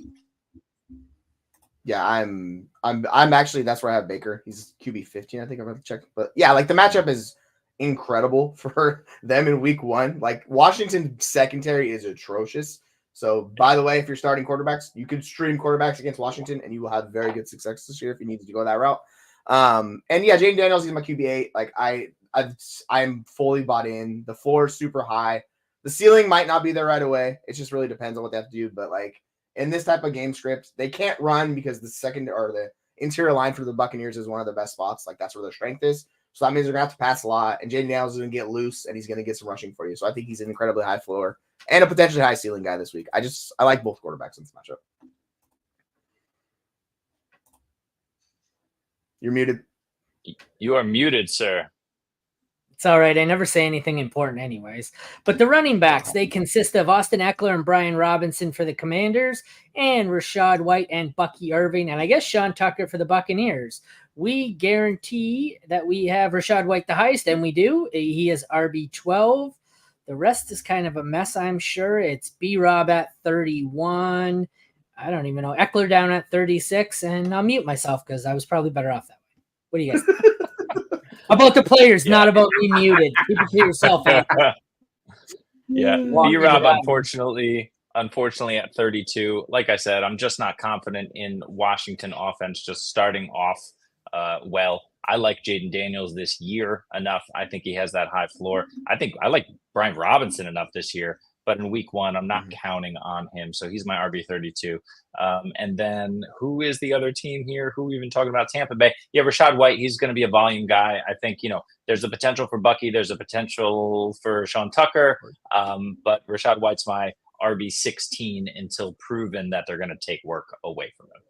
Yeah, I'm actually, that's where I have Baker. He's QB 15, I think I'm going to check. But yeah, like the matchup is incredible for them in week 1. Like Washington's secondary is atrocious. So by the way, if you're starting quarterbacks, you could stream quarterbacks against Washington and you will have very good success this year if you needed to go that route. And yeah, Jaden Daniels is my QB 8. Like I I'm fully bought in. The floor is super high. The ceiling might not be there right away. It just really depends on what they have to do. But like in this type of game script, they can't run because the interior line for the Buccaneers is one of the best spots. Like that's where their strength is. So that means they're gonna have to pass a lot. And Jaden Daniels is gonna get loose and he's gonna get some rushing for you. So I think he's an incredibly high floor and a potentially high ceiling guy this week. I like both quarterbacks in this matchup. You're muted. You are muted, sir. It's all right. I never say anything important anyways. But the running backs, they consist of Austin Eckler and Brian Robinson for the Commanders and Rachaad White and Bucky Irving. And I guess Sean Tucker for the Buccaneers. We guarantee that we have Rachaad White the highest, and we do. He is RB12. The rest is kind of a mess, I'm sure. It's B-Rob at 31. I don't even know. Eckler down at 36. And I'll mute myself because I was probably better off that way. What do you guys think? About the players, not about me muted. Keep it to yourself. Yeah, B-Rob, unfortunately at 32. Like I said, I'm just not confident in Washington offense just starting off well. I like Jaden Daniels this year enough. I think he has that high floor. I like Brian Robinson enough this year. But in week one, I'm not counting on him. So he's my RB32. And then who is the other team here? Who we've been talking about? Tampa Bay. Yeah, Rachaad White. He's going to be a volume guy. I think, there's a potential for Bucky. There's a potential for Sean Tucker. But Rachaad White's my RB16 until proven that they're going to take work away from him.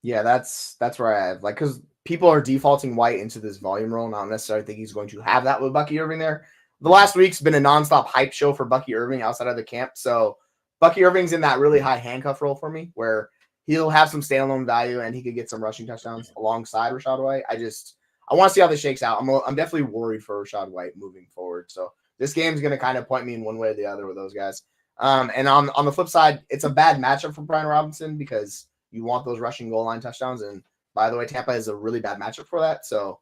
Yeah, that's where I have because people are defaulting White into this volume role. Not necessarily think he's going to have that with Bucky Irving there. The last week's been a nonstop hype show for Bucky Irving outside of the camp. So Bucky Irving's in that really high handcuff role for me where he'll have some standalone value and he could get some rushing touchdowns alongside Rachaad White. I want to see how this shakes out. I'm definitely worried for Rachaad White moving forward. So this game's going to kind of point me in one way or the other with those guys. And on the flip side, it's a bad matchup for Brian Robinson because you want those rushing goal line touchdowns. And by the way, Tampa is a really bad matchup for that. So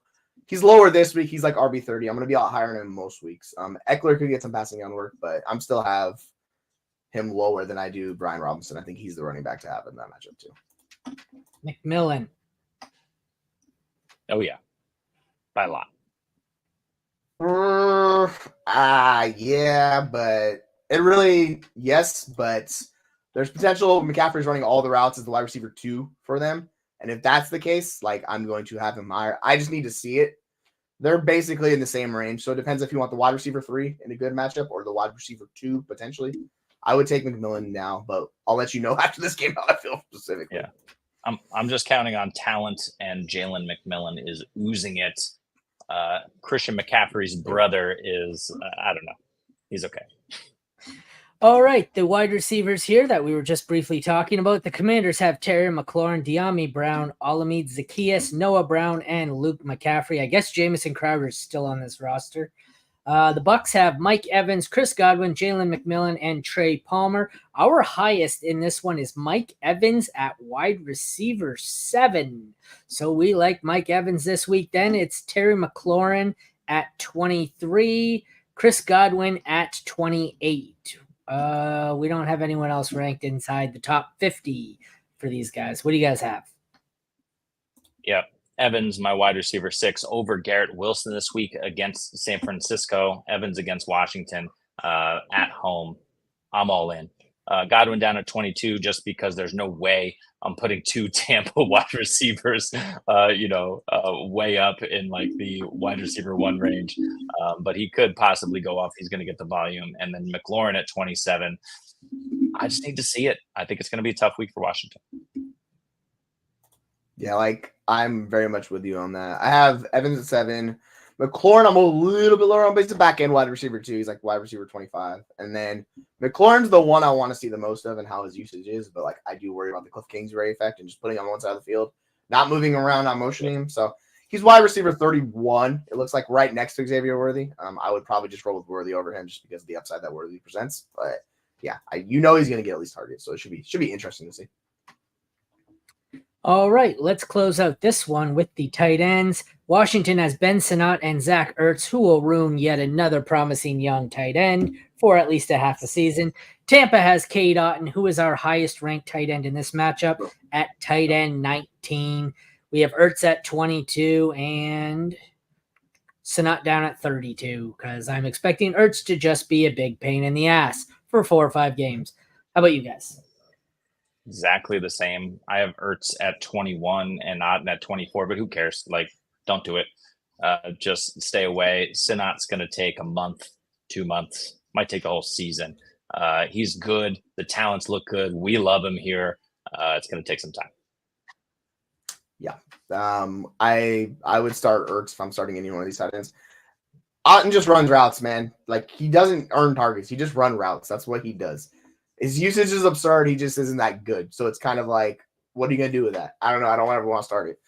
he's lower this week. He's like RB30. I'm going to be a lot higher than him most weeks. Eckler could get some passing down work, but I'm still have him lower than I do Brian Robinson. I think he's the running back to have in that matchup too. McMillan. Oh, yeah. By a lot. Yeah, but it really, yes, but there's potential. McCaffrey's running all the routes as the wide receiver 2 for them. And if that's the case, I'm going to have him higher. I just need to see it. They're basically in the same range. So it depends if you want the wide receiver 3 in a good matchup or the wide receiver 2 potentially. I would take McMillan now, but I'll let you know after this game how I feel specifically. Yeah. I'm just counting on talent, and Jalen McMillan is oozing it. Christian McCaffrey's brother is, I don't know. He's okay. All right, the wide receivers here that we were just briefly talking about. The Commanders have Terry McLaurin, De'Ami Brown, Olamide Zaccheaus, Noah Brown, and Luke McCaffrey. I guess Jamison Crowder is still on this roster. The Bucs have Mike Evans, Chris Godwin, Jalen McMillan, and Trey Palmer. Our highest in this one is Mike Evans at wide receiver 7. So we like Mike Evans this week. Then it's Terry McLaurin at 23, Chris Godwin at 28. We don't have anyone else ranked inside the top 50 for these guys. What do you guys have? Yeah. Evans, my wide receiver 6, over Garrett Wilson this week against San Francisco. Evans against Washington at home. I'm all in. Godwin down at 22 just because there's no way I'm putting 2 Tampa wide receivers, way up in the wide receiver 1 range. But he could possibly go off. He's going to get the volume. And then McLaurin at 27. I just need to see it. I think it's going to be a tough week for Washington. Yeah, I'm very much with you on that. I have Evans at 7. McLaurin, I'm a little bit lower on, but he's a back end wide receiver 2. He's wide receiver 25. And then McLaurin's the one I want to see the most of and how his usage is. But I do worry about the Cliff Kingsbury effect and just putting him on one side of the field, not moving around, not motioning him. So he's wide receiver 31. It looks like right next to Xavier Worthy. I would probably just roll with Worthy over him just because of the upside that Worthy presents. But yeah, he's going to get at least targets. So it should be interesting to see. All right, let's close out this one with the tight ends. Washington has Ben Sinnott and Zach Ertz, who will ruin yet another promising young tight end for at least a half a season. Tampa has Cade Otton, who is our highest ranked tight end in this matchup at tight end 19. We have Ertz at 22 and Sinat down at 32 because I'm expecting Ertz to just be a big pain in the ass for 4 or 5 games. How about you guys? Exactly the same. I have Ertz at 21 and not at 24, but who cares? Like, don't do it. Just stay away. Sinat's going to take a month, 2 months, might take the whole season. He's good. The talents look good. We love him here. It's going to take some time. Yeah. I would start Ertz if I'm starting any one of these tight ends. Otten just runs routes, man. Like, he doesn't earn targets. He just run routes. That's what he does. His usage is absurd. He just isn't that good. So it's kind of like, what are you going to do with that? I don't know. I don't ever want to start it.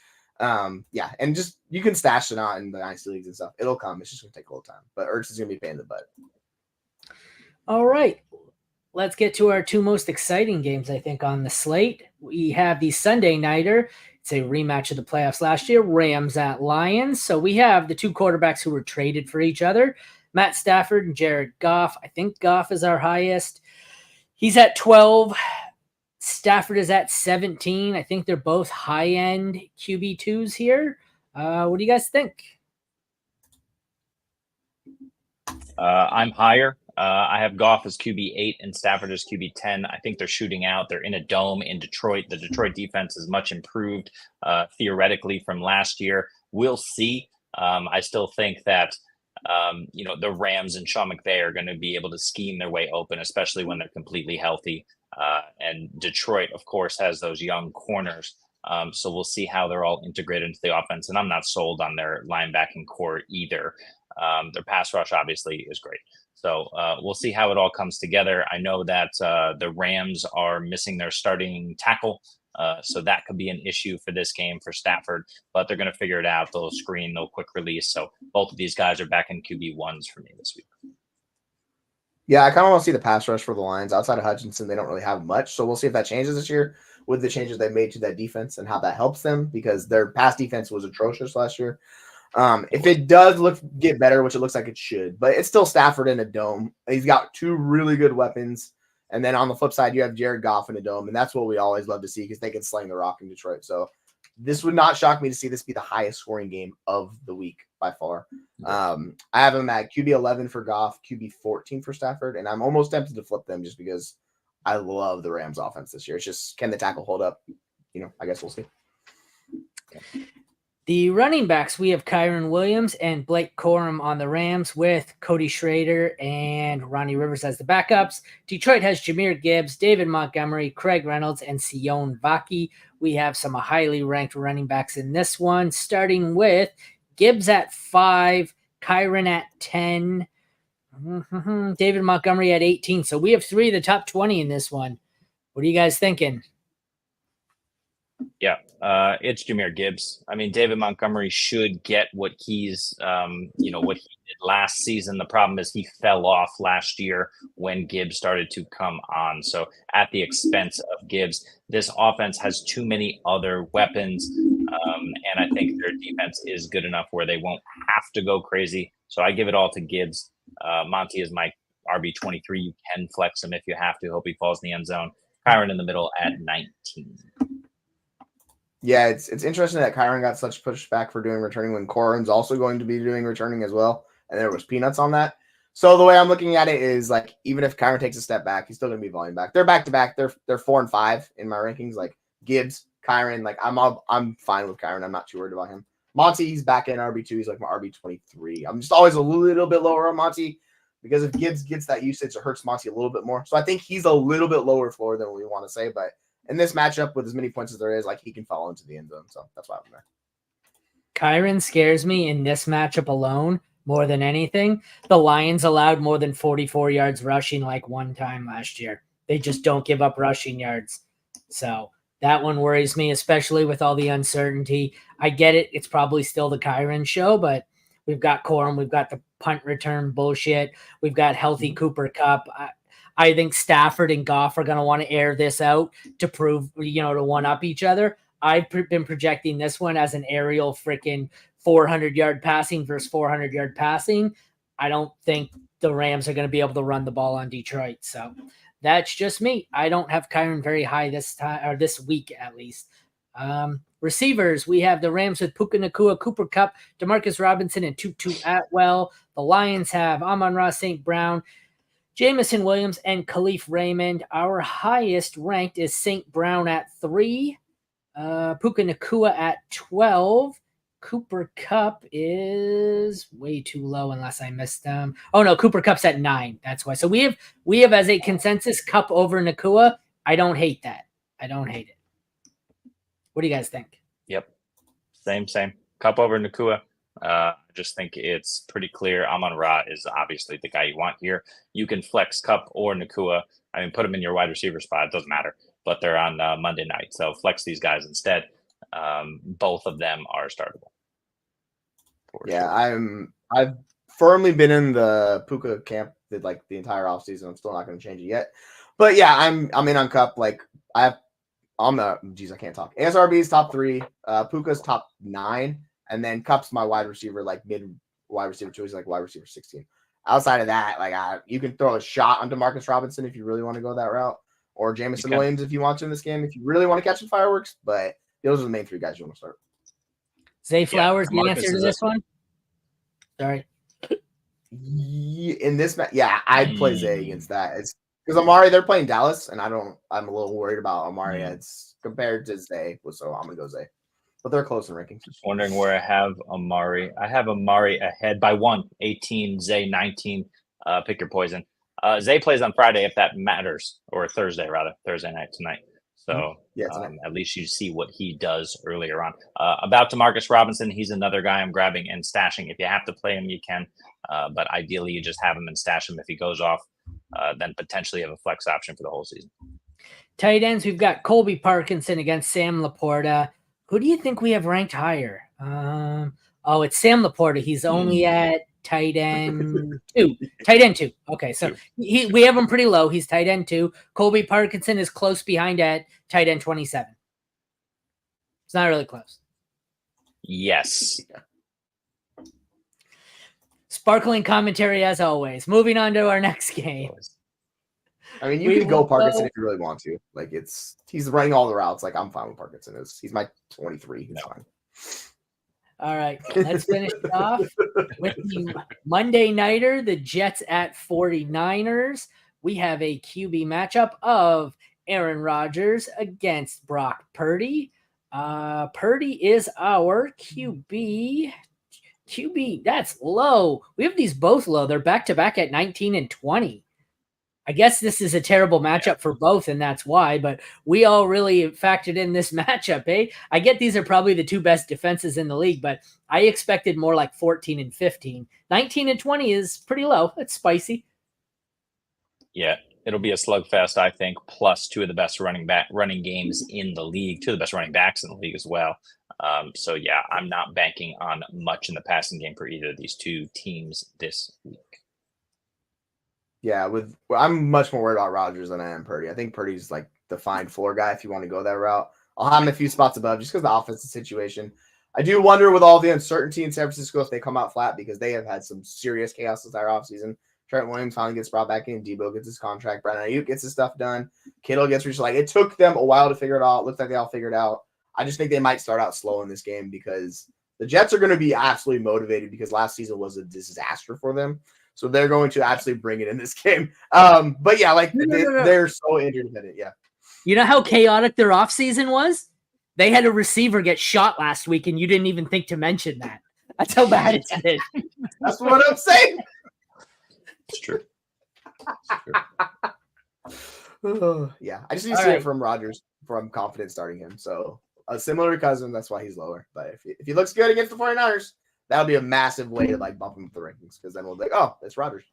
Yeah. And just, you can stash it out in the Dynasty leagues and stuff. It'll come. It's just going to take a little time. But Ertz is going to be a pain in the butt. All right. Let's get to our 2 most exciting games, I think, on the slate. We have the Sunday nighter. It's a rematch of the playoffs last year, Rams at Lions. So we have the 2 quarterbacks who were traded for each other, Matt Stafford and Jared Goff. I think Goff is our highest. He's at 12. Stafford is at 17. I think they're both high-end QB2s here. What do you guys think? I'm higher. I have Goff as QB8 and Stafford as QB10. I think they're shooting out. They're in a dome in Detroit. The Detroit defense is much improved theoretically from last year. We'll see. I still think that the Rams and Sean McVay are going to be able to scheme their way open, especially when they're completely healthy. And Detroit, of course, has those young corners. So we'll see how they're all integrated into the offense. And I'm not sold on their linebacking core either. Their pass rush obviously is great. So we'll see how it all comes together. I know that the Rams are missing their starting tackle. So that could be an issue for this game for Stafford, but they're going to figure it out. They'll screen, they'll quick release. So both of these guys are back in QB1s for me this week. Yeah, I kind of want to see the pass rush for the Lions. Outside of Hutchinson, they don't really have much. So we'll see if that changes this year with the changes they made to that defense and how that helps them, because their pass defense was atrocious last year. If it does get better, which it looks like it should, but it's still Stafford in a dome. He's got 2 really good weapons. And then on the flip side, you have Jared Goff in a dome. And that's what we always love to see, because they can sling the rock in Detroit. So this would not shock me to see this be the highest scoring game of the week by far. I have him at QB 11 for Goff, QB 14 for Stafford. And I'm almost tempted to flip them just because I love the Rams offense this year. It's just, can the tackle hold up? I guess we'll see. The running backs, we have Kyron Williams and Blake Corum on the Rams with Cody Schrader and Ronnie Rivers as the backups. Detroit has Jahmyr Gibbs, David Montgomery, Craig Reynolds, and Sion Vaki. We have some highly ranked running backs in this one, starting with Gibbs at 5, Kyron at 10, David Montgomery at 18. So we have 3 of the top 20 in this one. What are you guys thinking? Yeah, it's Jahmyr Gibbs. I mean, David Montgomery should get what he's, what he did last season. The problem is he fell off last year when Gibbs started to come on. So at the expense of Gibbs, this offense has too many other weapons. And I think their defense is good enough where they won't have to go crazy. So I give it all to Gibbs. Monty is my RB23. You can flex him if you have to. Hope he falls in the end zone. Kyron in the middle at 19. Yeah, it's interesting that Kyron got such pushback for doing returning when Corin's also going to be doing returning as well, and there was peanuts on that. So the way I'm looking at it is, like, even if Kyron takes a step back, he's still going to be volume back. They're back to back. They're 4 and 5 in my rankings. Like Gibbs, Kyron, like I'm fine with Kyron. I'm not too worried about him. Monty, he's back in RB2. He's like my RB23. I'm just always a little bit lower on Monty because if Gibbs gets that usage, it hurts Monty a little bit more. So I think he's a little bit lower floor than we want to say, but in this matchup with as many points as there is, like, he can fall into the end zone. So that's why I'm there. Kyron scares me in this matchup alone more than anything. The Lions allowed more than 44 yards rushing like one time last year. They just don't give up rushing yards. So that one worries me, especially with all the uncertainty. I get it. It's probably still the Kyron show, but we've got Corum. We've got the punt return bullshit. We've got healthy Cooper Kupp. I think Stafford and Goff are going to want to air this out to prove, to one-up each other. I've been projecting this one as an aerial freaking 400-yard passing versus 400-yard passing. I don't think the Rams are going to be able to run the ball on Detroit. So that's just me. I don't have Kyron very high this time, or this week at least. Receivers, we have the Rams with Puka Nacua, Cooper Kupp, Demarcus Robinson, and Tutu Atwell. The Lions have Amon-Ra St. Brown, Jamison Williams, and Khalif Raymond. Our highest ranked is St. Brown at 3, Puka Nacua at 12. Cooper Kupp is way too low unless I missed them. Oh no, Cooper Kupp's at 9. That's why. So we have as a consensus Kupp over Nacua. I don't hate that. I don't hate it. What do you guys think? Yep. Same. Kupp over Nacua. I just think it's pretty clear. Amon-Ra is obviously the guy you want here. You can flex Kupp or Nacua. I mean, put them in your wide receiver spot. It doesn't matter. But they're on Monday night. So flex these guys instead. Both of them are startable. Yeah, sure. I've firmly been in the Puka camp the entire offseason. I'm still not going to change it yet. But yeah, I'm in on Kupp. I can't talk. ASRB's top 3, Puka's top 9, and then Kupp's my wide receiver, mid wide receiver 2. He's wide receiver 16. Outside of that, you can throw a shot on Demarcus Robinson if you really want to go that route, or Jamison Williams if you want to in this game, if you really want to catch some fireworks. But those are the main 3 guys you want to start. Zay Flowers, the answer to this one? Sorry. In this match, I'd play Zay against that. It's because Amari, they're playing Dallas, and I'm a little worried about Amari as compared to Zay, so I'm gonna go Zay. But they're close in rankings. Just wondering where I have Amari. I have Amari ahead by 1, 18, Zay 19. Pick your poison. Zay plays on Friday if that matters, or Thursday night tonight. So at least you see what he does earlier on. About Demarcus Robinson, he's another guy I'm grabbing and stashing. If you have to play him, you can. But ideally, you just have him and stash him. If he goes off, then potentially have a flex option for the whole season. Tight ends, we've got Colby Parkinson against Sam Laporta. Who do you think we have ranked higher? It's Sam Laporta. He's only at tight end 2. Tight end 2. Okay, so we have him pretty low. He's tight end 2. Colby Parkinson is close behind at tight end 27. It's not really close. Yes. Sparkling commentary as always. Moving on to our next game. I mean, you can go Parkinson if you really want to. He's running all the routes. I'm fine with Parkinson. He's my 23. He's fine. All right, let's finish it off with the Monday Nighter, the Jets at 49ers. We have a QB matchup of Aaron Rodgers against Brock Purdy. Purdy is our QB. That's low. We have these both low. They're back-to-back at 19 and 20. I guess this is a terrible matchup for both, and that's why, but we all really factored in this matchup, eh? I get these are probably the 2 best defenses in the league, but I expected more like 14 and 15. 19 and 20 is pretty low. It's spicy. Yeah, it'll be a slugfest, I think, plus 2 of the best running games in the league, 2 of the best running backs in the league as well. So, yeah, I'm not banking on much in the passing game for either of these 2 teams this week. Yeah, I'm much more worried about Rodgers than I am Purdy. I think Purdy's the fine floor guy if you want to go that route. I'll have him a few spots above just because of the offensive situation. I do wonder with all the uncertainty in San Francisco if they come out flat because they have had some serious chaos this entire offseason. Trent Williams finally gets brought back in. Debo gets his contract. Brandon Ayuk gets his stuff done. Kittle gets reached. It took them a while to figure it out. It looks like they all figured it out. I just think they might start out slow in this game because the Jets are going to be absolutely motivated because last season was a disaster for them. So they're going to absolutely bring it in this game. But yeah, they're so interdependent. Yeah. You know how chaotic their offseason was? They had a receiver get shot last week, and you didn't even think to mention that. That's how bad it's been. That's what I'm saying. It's true. Yeah, I just need to see it from Rodgers from confident starting him. So similar to Cousins, that's why he's lower. But if he looks good against the 49ers, that'll be a massive way to bump him up the rankings because then we'll be it's Rodgers.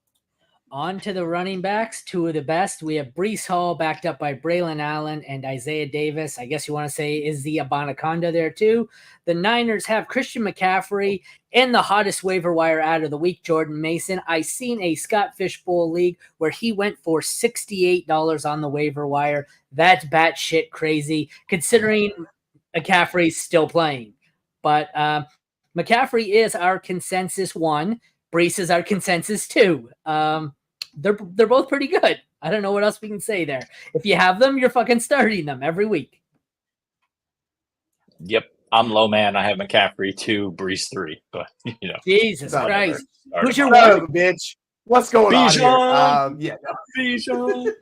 On to the running backs, 2 of the best. We have Breece Hall backed up by Braylon Allen and Isaiah Davis. I guess you want to say is the Abanaconda there too. The Niners have Christian McCaffrey and the hottest waiver wire out of the week, Jordan Mason. I seen a Scott Fishbowl league where he went for $68 on the waiver wire. That's batshit crazy considering McCaffrey's still playing. But McCaffrey is our consensus 1. Breece is our consensus 2. They're both pretty good. I don't know what else we can say there. If you have them, you're fucking starting them every week. Yep. I'm low man. I have McCaffrey 2, Brees 3, but Jesus No, Christ. Start Who's him your off. Son of a bitch. What's going on Bijan! here? No. Bijan!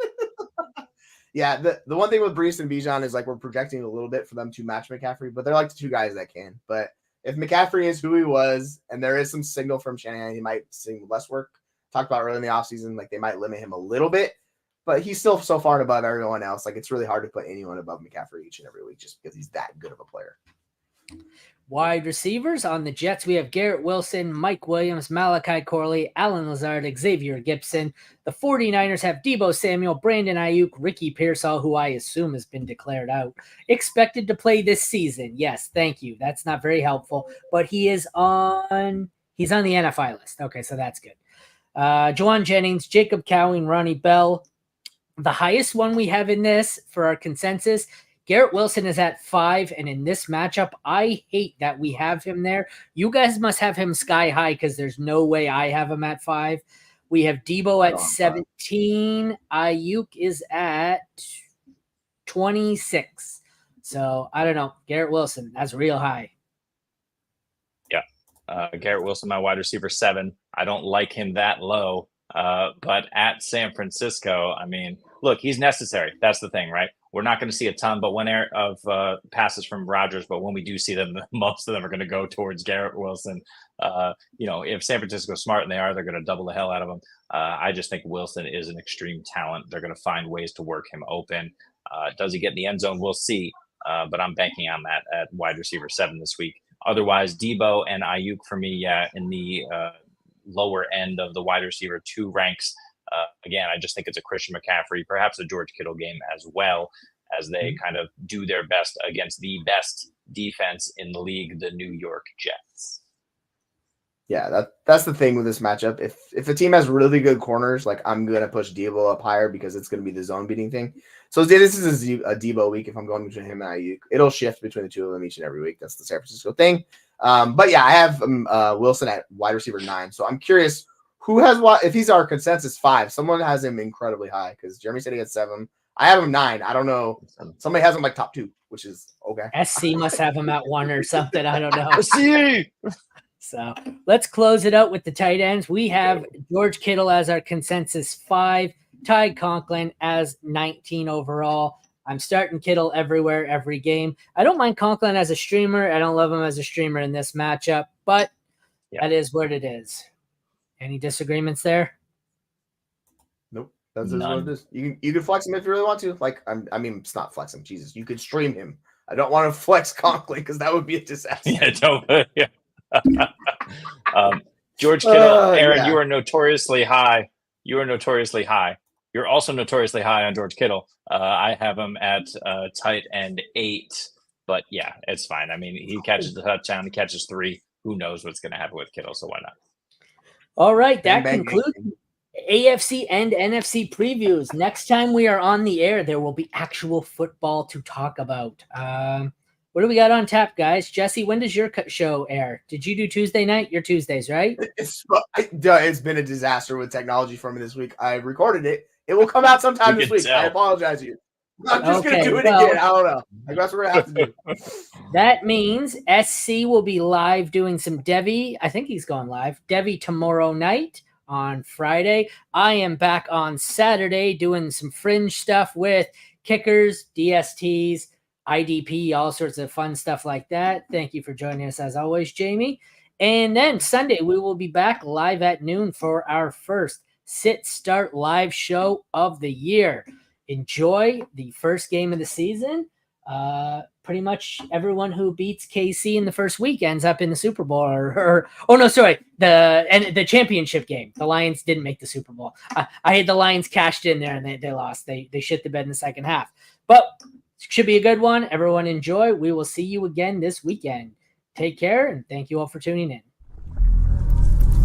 Yeah, the one thing with Brees and Bijan is like we're projecting a little bit for them to match McCaffrey, but they're like the two guys that can. But if McCaffrey is who he was, and there is some signal from Shanahan, he might see less work. Talked about early in the offseason, like they might limit him a little bit, but he's still so far above everyone else. Like it's really hard to put anyone above McCaffrey each and every week just because he's that good of a player. Wide receivers on the Jets, we have Garrett Wilson, Mike Williams, Malachi Corley, Alan Lazard, Xavier Gibson. The 49ers have Deebo Samuel, Brandon Ayuk, Ricky Pearsall, who I assume has been declared out, expected to play this season. Yes, thank you. That's not very helpful, but he's on the NFI list. Okay, so that's good. Juwan Jennings, Jacob Cowing, Ronnie Bell. The highest one we have in this for our consensus, Garrett Wilson is at 5, and in this matchup, I hate that we have him there. You guys must have him sky high because there's no way I have him at 5. We have Deebo at 17. Ayuk is at 26. So, I don't know. Garrett Wilson, that's real high. Yeah. Garrett Wilson, my wide receiver 7. I don't like him that low, but at San Francisco, I mean, look, he's necessary. That's the thing, right? We're not going to see a ton, but of passes from Rodgers. But when we do see them, most of them are going to go towards Garrett Wilson. If San Francisco's smart, and they are, they're going to double the hell out of him. I just think Wilson is an extreme talent. They're going to find ways to work him open. Does he get in the end zone? We'll see. But I'm banking on that at wide receiver 7 this week. Otherwise, Deebo and Ayuk for me, in the lower end of the wide receiver 2 ranks. Again, I just think it's a Christian McCaffrey, perhaps a George Kittle game as well, as they kind of do their best against the best defense in the league, the New York Jets. Yeah, that's the thing with this matchup. If a team has really good corners, like I'm going to push Deebo up higher because it's going to be the zone beating thing. So this is a Deebo week. If I'm going between him and Ayuk, it'll shift between the two of them each and every week. That's the San Francisco thing. But yeah, I have Wilson at wide receiver 9. So I'm curious who has what. If he's our consensus 5, someone has him incredibly high because Jeremy said he had 7. I have him 9. I don't know. Somebody has him like top 2, which is okay. SC must have him at 1 or something. I don't know. SC. So let's close it out with the tight ends. We have George Kittle as our consensus 5, Ty Conklin as 19 overall. I'm starting Kittle everywhere, every game. I don't mind Conklin as a streamer. I don't love him as a streamer in this matchup, but that is what it is. Any disagreements there? Nope. That's what it is. You can flex him if you really want to. Like, I mean, it's not flex him. Jesus, you could stream him. I don't want to flex Conklin because that would be a disaster. Yeah, don't. Yeah. George Kittle, Aaron, you are notoriously high. You're also notoriously high on George Kittle. I have him at tight end 8, but yeah, it's fine. I mean, he catches the touchdown, he catches 3. Who knows what's going to happen with Kittle? So why not? All right, that concludes AFC and NFC previews. Next time we are on the air, there will be actual football to talk about. What do we got on tap, guys? Jesse, when does your show air? Did you do Tuesday night? Your Tuesdays, right? It's been a disaster with technology for me this week. I recorded it. It will come out sometime this week. I apologize to you. I'm just going to do it again. I don't know. I guess we're going to have to do it. That means SC will be live doing some Devi. I think he's going live. Devi tomorrow night on Friday. I am back on Saturday doing some fringe stuff with kickers, DSTs, IDP, all sorts of fun stuff like that. Thank you for joining us as always, Jamie. And then Sunday, we will be back live at noon for our first Sit Start live show of the year. Enjoy the first game of the season. Pretty much everyone who beats KC in the first week ends up in the Super Bowl the championship game. The Lions didn't make the Super Bowl. I had the Lions cashed in there and they lost. They shit the bed in the second half. But should be a good one. Everyone enjoy. We will see you again this weekend. Take care, and thank you all for tuning in.